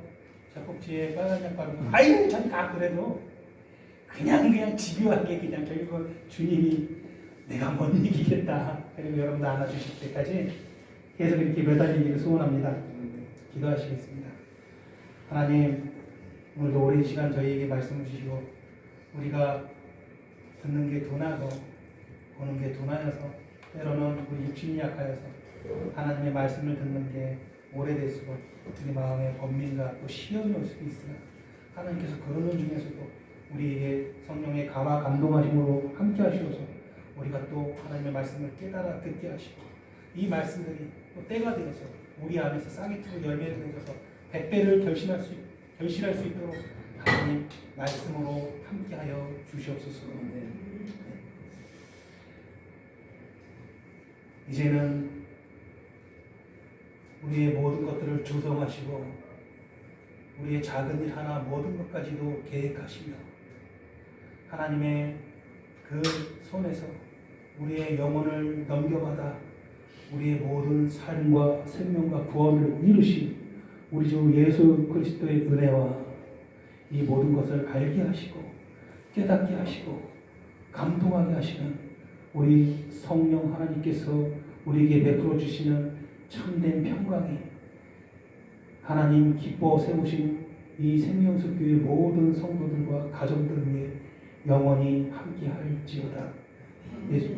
젖꼭지에 빨간 약 바르고 아유 전 가 그래도 그냥 집요하게 그냥 결국 주님이 내가 못 이기겠다 그리고 여러분들 안아주실 때까지 계속 이렇게 매달리기를 소원합니다. 기도하시겠습니다. 하나님, 오늘도 오랜 시간 저희에게 말씀을 주시고 우리가 듣는 게 둔하고 보는 게 둔하여서 때로는 우리 육신이 약하여서 하나님의 말씀을 듣는 게 오래될수록 우리 마음에 번민과 또 시련이 올 수도 있으나 하나님께서 그러는 중에서도 우리에게 성령의 감화 감동하심으로 함께 하시어서 우리가 또 하나님의 말씀을 깨달아 듣게 하시고 이 말씀들이 또 때가 되어서 우리 안에서 싹이 트고 열매를 맺어서 100배를 결실할 수 있도록 하나님 말씀으로 함께하여 주시옵소서. 이제는 우리의 모든 것들을 조성하시고 우리의 작은 일 하나 모든 것까지도 계획하시며 하나님의 그 손에서 우리의 영혼을 넘겨받아 우리의 모든 삶과 생명과 구원을 이루신 우리 주 예수 그리스도의 은혜와 이 모든 것을 알게 하시고 깨닫게 하시고 감동하게 하시는 우리 성령 하나님께서 우리에게 베풀어 주시는 참된 평강이 하나님 기뻐 세우신 이 생명수교의 모든 성도들과 가정들 위해 영원히 함께 할지어다. 예수